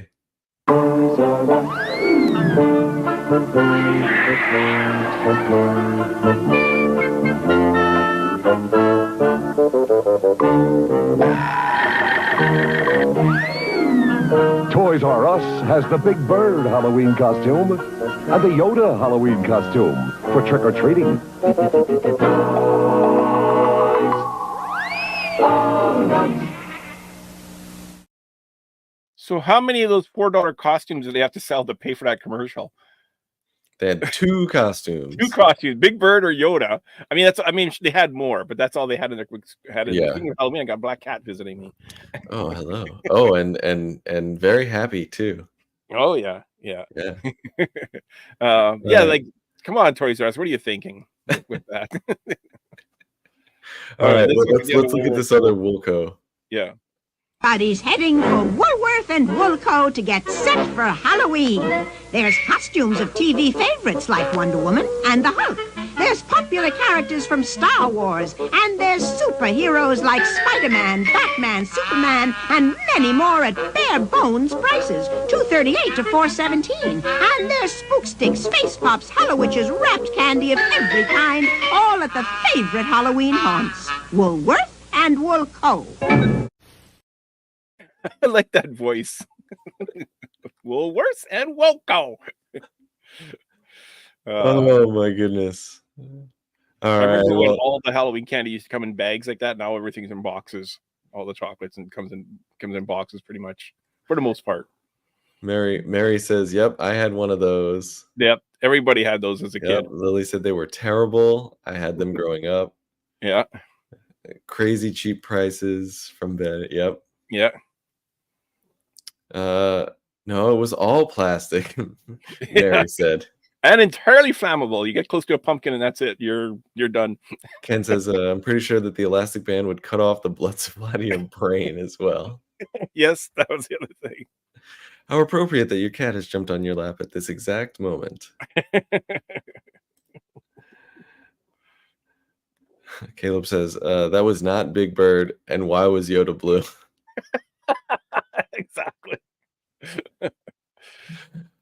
Toys R Us has the Big Bird Halloween costume and the Yoda Halloween costume for trick-or-treating. So how many of those $4 costumes do they have to sell to pay for that commercial? They had 2 costumes. 2 costumes, Big Bird or Yoda. I mean, they had more, but that's all they had in their Halloween. I got Black Cat visiting me. Oh, hello. Oh, and very happy too. Oh yeah. Like, come on, Toys R Us. What are you thinking with that? All right, this let's look at this other Wilco. Yeah. Everybody's heading for Woolworth and Woolco to get set for Halloween. There's costumes of TV favorites like Wonder Woman and the Hulk. There's popular characters from Star Wars. And there's superheroes like Spider-Man, Batman, Superman, and many more at bare bones prices. $2.38 to $4.17. And there's Spook Sticks, Face Pops, Hallowitches, wrapped candy of every kind, all at the favorite Halloween haunts. Woolworth and Woolco. I like that voice. Woolworths and Wilco. Oh my goodness! All I right, remember when well, all the Halloween candy used to come in bags like that. Now everything's in boxes. All the chocolates and comes in boxes pretty much for the most part. Mary says, "Yep, I had one of those." Yep, everybody had those as a kid. Lily said they were terrible. I had them growing up. Yeah, crazy cheap prices from bed. Yep. Yeah. No, it was all plastic. Mary said. And entirely flammable. You get close to a pumpkin and that's it. You're done. Ken says, I'm pretty sure that the elastic band would cut off the blood supply to your brain as well. Yes, that was the other thing. How appropriate that your cat has jumped on your lap at this exact moment. Caleb says, that was not Big Bird, and why was Yoda blue? Exactly.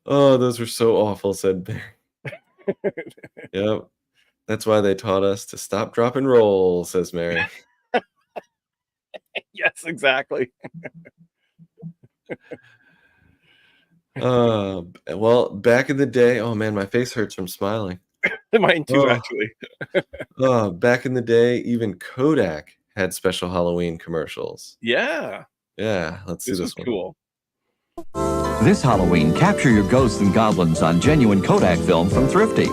Oh, those were so awful, said Barry. Yep. That's why they taught us to stop, drop, and roll, says Mary. Yes, exactly. Well, back in the day, oh man, my face hurts from smiling. Mine too, actually. Back in the day, even Kodak had special Halloween commercials. Yeah. Yeah, let's see this one. Cool. This Halloween, capture your ghosts and goblins on genuine Kodak film from Thrifty.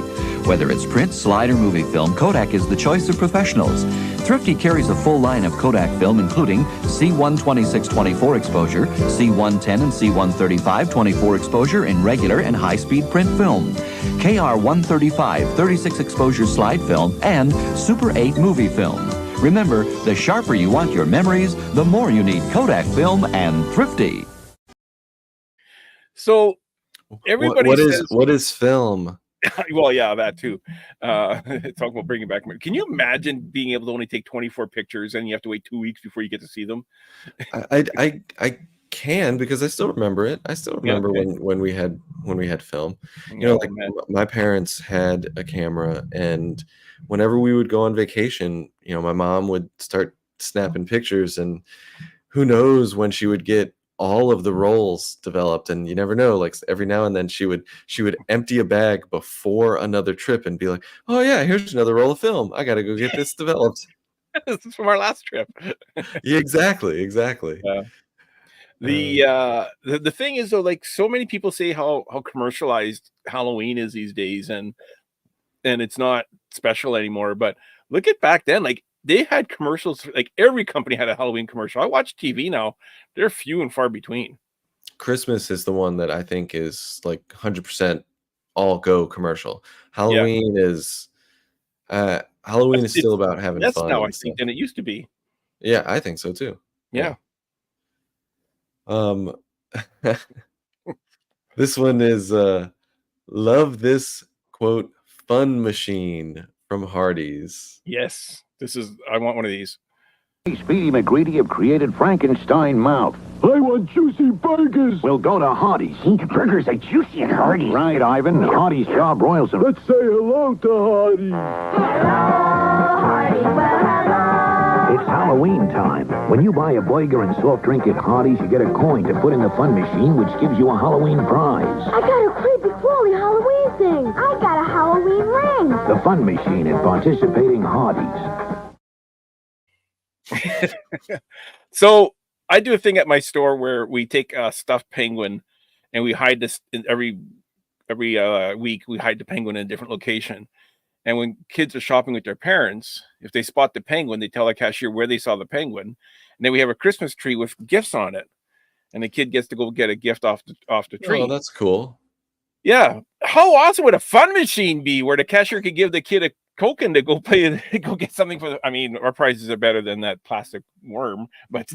Whether it's print, slide, or movie film, Kodak is the choice of professionals. Thrifty carries a full line of Kodak film, including C126-24 exposure, C110 and C135 24 exposure in regular and high-speed print film, KR135 36 exposure slide film, and Super 8 movie film. Remember, the sharper you want your memories, the more you need Kodak film and Thrifty. So everybody says, what is film? Well, yeah, that too. Talk about bringing back. Can you imagine being able to only take 24 pictures and you have to wait 2 weeks before you get to see them? I can, because I still remember it. I still remember when we had film. You know, like my parents had a camera, and whenever we would go on vacation, you know, my mom would start snapping pictures, and who knows when she would get all of the rolls developed. And you never know, like every now and then she would empty a bag before another trip and be like, oh yeah, here's another roll of film, I gotta go get this developed. This is from our last trip. Yeah, exactly. The thing is though, like so many people say how commercialized Halloween is these days, and it's not special anymore. But look at back then, like they had commercials, like every company had a Halloween commercial. I watch TV now, they're few and far between. Christmas is the one that I think is like 100% all go commercial. Halloween is still about having fun. Now I think than it used to be. Yeah, I think so too. Yeah. This one is love this quote fun machine from Hardee's. Yes, I want one of these. Speedy McGreedy have created Frankenstein mouth. I want juicy burgers. We'll go to Hardee's. The burgers are juicy at Hardee's. Right, Ivan. Hardee's job broils them. Let's say hello to Hardee's. It's Halloween time. When you buy a burger and soft drink at Hardee's, you get a coin to put in the fun machine, which gives you a Halloween prize. I got a creepy crawly Halloween thing. I got a Halloween ring. The fun machine at participating Hardee's. So I do a thing at my store where we take a stuffed penguin and we hide this in every week. We hide the penguin in a different location. And when kids are shopping with their parents, if they spot the penguin, they tell the cashier where they saw the penguin. And then we have a Christmas tree with gifts on it. And the kid gets to go get a gift off the tree. Oh, that's cool. Yeah. How awesome would a fun machine be where the cashier could give the kid Koken to go go get something for I mean, our prices are better than that plastic worm, but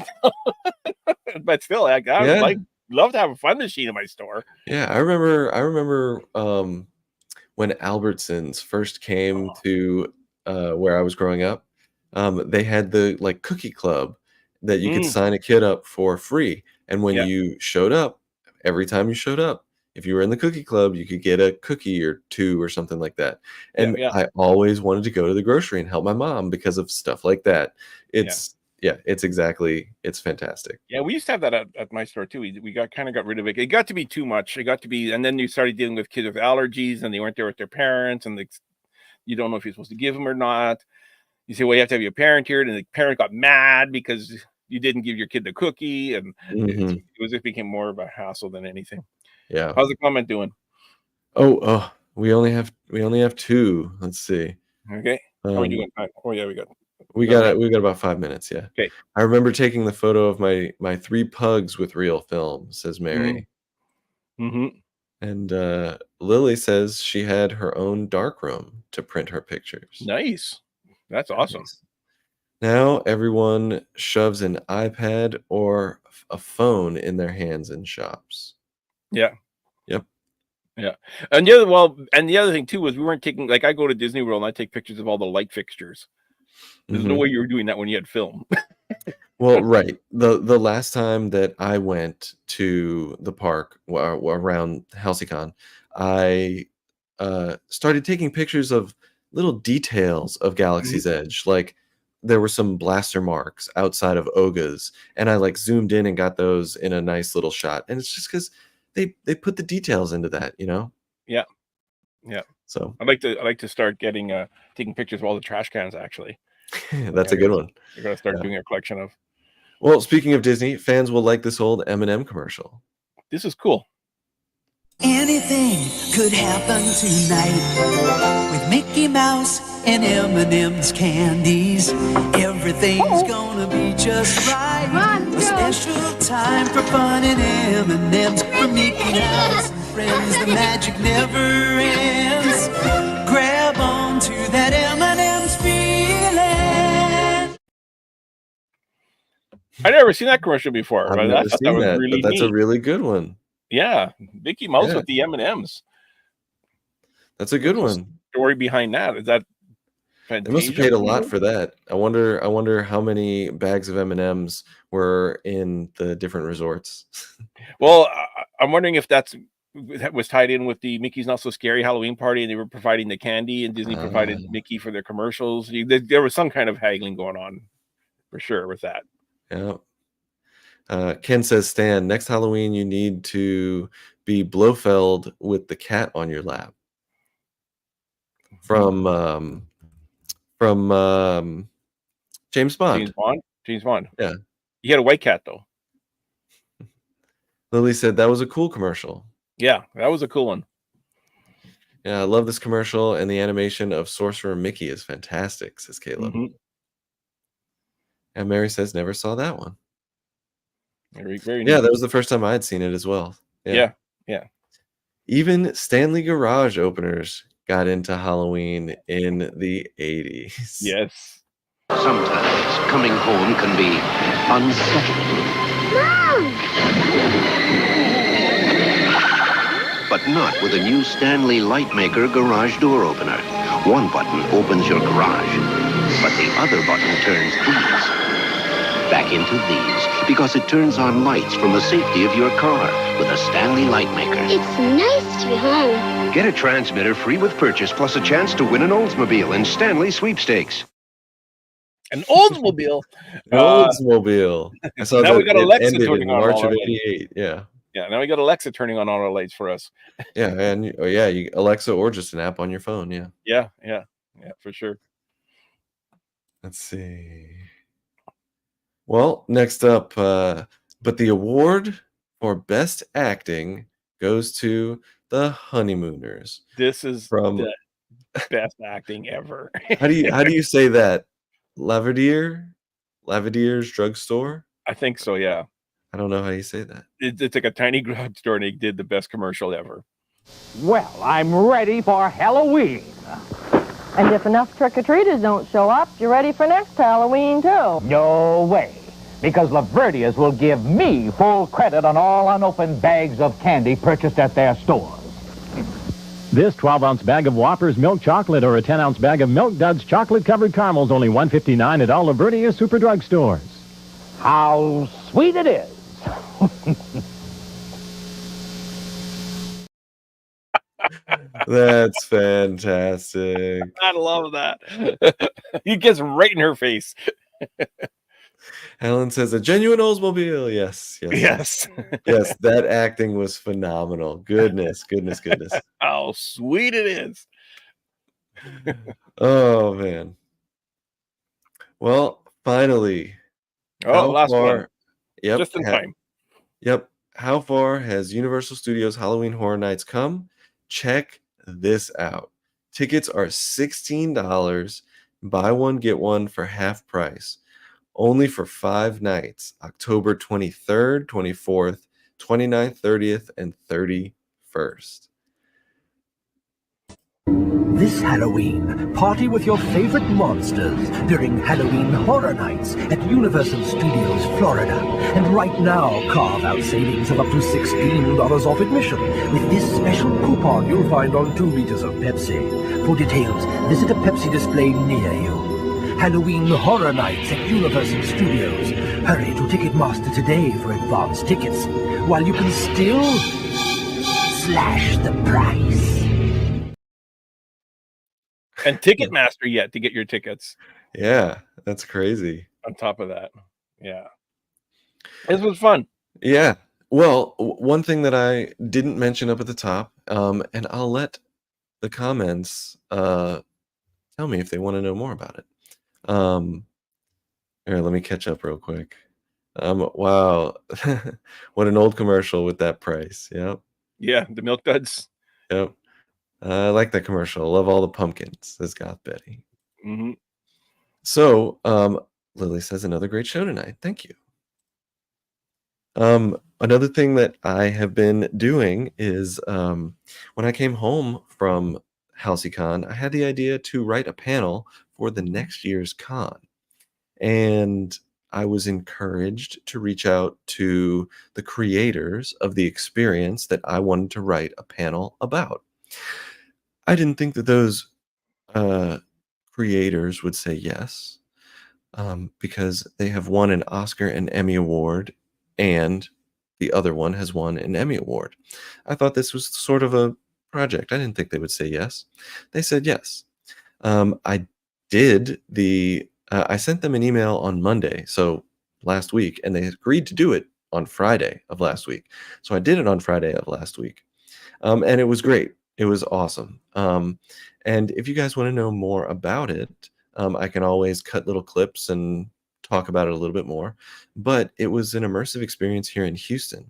still, I would Yeah. love to have a fun machine in my store. Yeah, I remember when Albertsons first came to where I was growing up. They had the like cookie club that you could sign a kid up for free. And when Yeah. you showed up, every time you showed up, if you were in the cookie club, you could get a cookie or two or something like that. And Yeah. I always wanted to go to the grocery and help my mom because of stuff like that. It's it's fantastic. Yeah, we used to have that at my store too. We got rid of it. It got to be too much. It got to be, and then you started dealing with kids with allergies, and they weren't there with their parents, and you don't know if you're supposed to give them or not. You say, well, you have to have your parent here, and the parent got mad because you didn't give your kid the cookie, and it became more of a hassle than anything. Yeah. How's the comment doing? Oh, we only have 2. Let's see. Okay. How are we doing? Oh yeah, we got about 5 minutes. Yeah. Okay. I remember taking the photo of my 3 pugs with real film, says Mary. And Lily says she had her own darkroom to print her pictures. Nice. That's awesome. Now everyone shoves an iPad or a phone in their hands in shops. Yeah. Yep. Yeah. And the other thing too was we weren't taking, like, I go to Disney World and I take pictures of all the light fixtures. There's no way you were doing that when you had film. Well, right. The last time that I went to the park around HalseyCon, I started taking pictures of little details of Galaxy's Edge. Like there were some blaster marks outside of Oga's, and I like zoomed in and got those in a nice little shot. And it's just because they put the details into that, you know? Yeah. Yeah. So I'd like to start getting taking pictures of all the trash cans actually. That's a good one. You're gonna start doing a collection of. Well, speaking of Disney, fans will like this old M&M commercial. This is cool. Anything could happen tonight with Mickey Mouse and M&M's candies. Everything's gonna be just right. A special time for fun and M&M's from Mickey Mouse and friends. The magic never ends. Grab on to that M&M's feeling. I've never seen that commercial before. I've never seen that, but that's a really good one. Yeah, Mickey Mouse with the M&Ms. That's a good one. Story behind that is that they must have paid a lot for that. I wonder how many bags of M&Ms were in the different resorts. Well, I'm wondering if that was tied in with the Mickey's Not So Scary Halloween party, and they were providing the candy, and Disney provided Mickey for their commercials. There was some kind of haggling going on, for sure, with that. Yeah. Ken says, Stan, next Halloween you need to be Blofeld with the cat on your lap. From James Bond. James Bond. Yeah. He had a white cat though. Lily said that was a cool commercial. Yeah, that was a cool one. Yeah, I love this commercial, and the animation of Sorcerer Mickey is fantastic, says Caleb. And Mary says never saw that one. Very yeah, neat. that was the first time I had seen it as well. Yeah. Even Stanley Garage openers got into Halloween in the 80s. Yes. Sometimes coming home can be unsettling. But not with a new Stanley Lightmaker garage door opener. One button opens your garage, but the other button turns these back into these, because it turns on lights from the safety of your car with a Stanley Lightmaker. It's nice to be home. Get a transmitter free with purchase, plus a chance to win an Oldsmobile in Stanley Sweepstakes. An Oldsmobile? Oldsmobile. I saw now that we got Alexa turning on March all of our '88. Yeah. Yeah, now we got Alexa turning on all our lights for us. Yeah, and you Alexa or just an app on your phone. Yeah. Yeah, for sure. Let's see. Well, next up, but the award for best acting goes to the Honeymooners. This is from the best acting ever. how do you say that? Lavedier's drugstore? I think so, yeah. I don't know how you say that. It's like a tiny drugstore, and they did the best commercial ever. Well, I'm ready for Halloween. And if enough trick-or-treaters don't show up, you're ready for next Halloween, too. No way. Because Laverdius will give me full credit on all unopened bags of candy purchased at their stores. This 12-ounce bag of Whoppers milk chocolate or a 10-ounce bag of Milk Duds chocolate-covered caramels only $1.59 at all Laverdius super drug stores. How sweet it is. That's fantastic. I love that. He gets right in her face. Helen says, a genuine Oldsmobile. Yes. Yes. Yes, that acting was phenomenal. Goodness. How sweet it is. Oh, man. Well, finally. Last one. Yep. Just in time. Yep. How far has Universal Studios Halloween Horror Nights come? Check this out. Tickets are $16. Buy one, get one for half price. Only for 5 nights, October 23rd, 24th, 29th, 30th, and 31st. This Halloween, party with your favorite monsters during Halloween Horror Nights at Universal Studios, Florida. And right now, carve out savings of up to $16 off admission with this special coupon you'll find on 2 liters of Pepsi. For details, visit a Pepsi display near you. Halloween Horror Nights at Universal Studios. Hurry to Ticketmaster today for advance tickets, while you can still slash the price. And Ticketmaster yet to get your tickets. Yeah, that's crazy. On top of that. Yeah. This was fun. Yeah. Well, one thing that I didn't mention up at the top, and I'll let the comments tell me if they want to know more about it. Here, let me catch up real quick. Wow. What an old commercial with that price. Yep. Yeah, the Milk Duds. Yep. I like that commercial. Love all the pumpkins, says Goth Betty. Mm-hmm. So, Lily says, another great show tonight. Thank you. Another thing that I have been doing is when I came home from HalseyCon, I had the idea to write a panel for the next year's con. And I was encouraged to reach out to the creators of the experience that I wanted to write a panel about. I didn't think that those creators would say yes, because they have won an Oscar and Emmy Award, and the other one has won an Emmy Award. I thought this was sort of a project. I didn't think they would say yes. They said yes. I sent them an email on Monday, so last week, and they agreed to do it on Friday of last week. So I did it on Friday of last week, and it was great. It was awesome. And if you guys want to know more about it, I can always cut little clips and talk about it a little bit more. But it was an immersive experience here in Houston.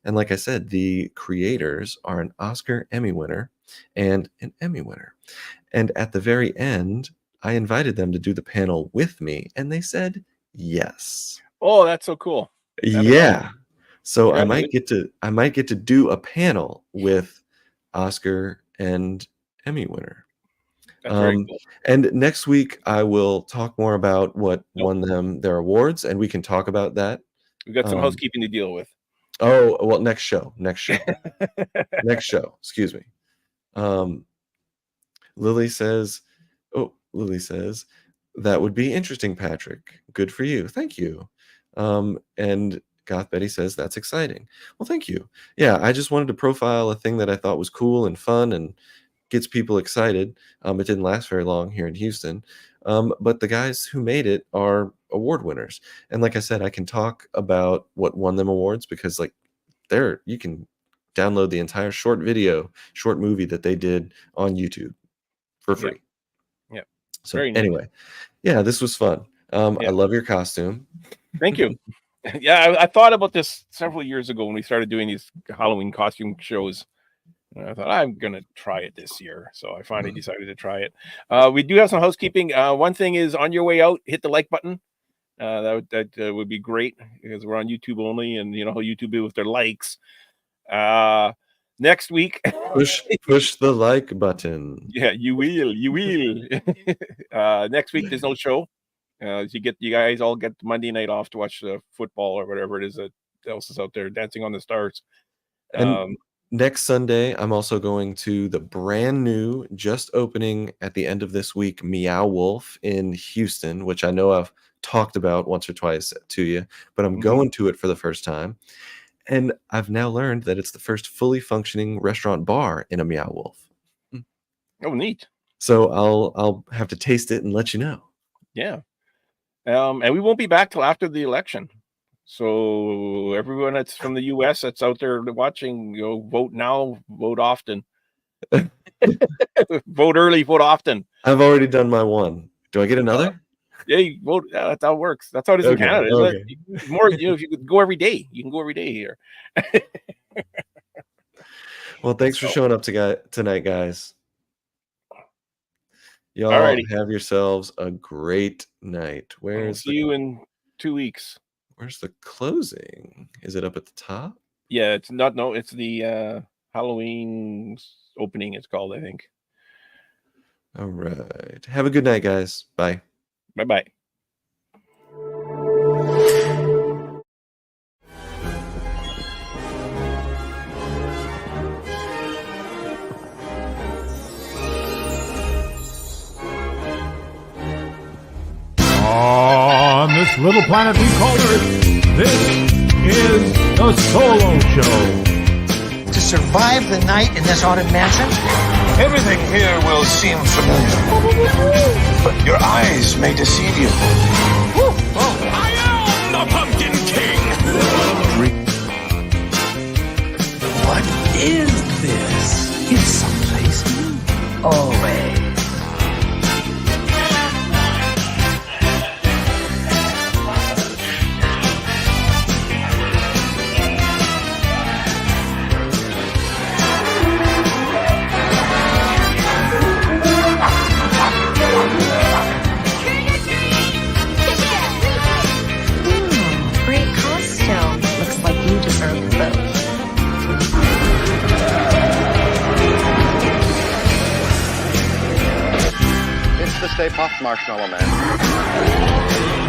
And like I said, the creators are an Oscar Emmy winner and an Emmy winner. And at the very end, I invited them to do the panel with me, and they said yes. Oh, that's so cool. Yeah. So I might get to do a panel with Oscar and Emmy winner. That's very cool. And next week I will talk more about what won them their awards, and we can talk about that. We've got some housekeeping to deal with. Oh, well, next show. Next show. Excuse me. Lily says, that would be interesting, Patrick. Good for you. Thank you. And Goth Betty says, that's exciting. Well, thank you. Yeah, I just wanted to profile a thing that I thought was cool and fun and gets people excited. It didn't last very long here in Houston. But the guys who made it are award winners. And like I said, I can talk about what won them awards because you can download the entire short movie that they did on YouTube for free. Yeah. So anyway, yeah, this was fun. I love your costume. Thank you. Yeah, I thought about this several years ago when we started doing these Halloween costume shows. And I thought, I'm going to try it this year. So I finally decided to try it. We do have some housekeeping. One thing is, on your way out, hit the like button. That would be great because we're on YouTube only. And you know how YouTube is with their likes. next week. Push the like button. Yeah, you will. Next week there's no show. You guys all get Monday night off to watch the football or whatever it is that else is out there, Dancing on the Stars. And next Sunday, I'm also going to the brand new, just opening at the end of this week, Meow Wolf in Houston, which I know I've talked about once or twice to you, but I'm going to it for the first time. And I've now learned that it's the first fully functioning restaurant bar in a Meow Wolf. Oh, neat. So I'll have to taste it and let you know. Yeah. And we won't be back till after the election. So everyone that's from the U.S. that's out there watching, vote now, vote often. Vote early, vote often. I've already done my one. Do I get another? Yeah, you vote. That's how it works. That's how it is in Canada. Okay. More, if you could go every day, you can go every day here. Well, thanks for showing up tonight, guys. Y'all have yourselves a great night. See you in 2 weeks. Where's the closing? Is it up at the top? Yeah, it's not. No, it's the Halloween opening. It's called, I think. All right. Have a good night, guys. Bye. Bye-bye. On this little planet we call Earth, this is the Solo Show. To survive the night in this haunted mansion, everything here will seem familiar, but your eyes may deceive you. I am the Pumpkin King! What is this? It's someplace always. Stay Puft Marshmallow Man.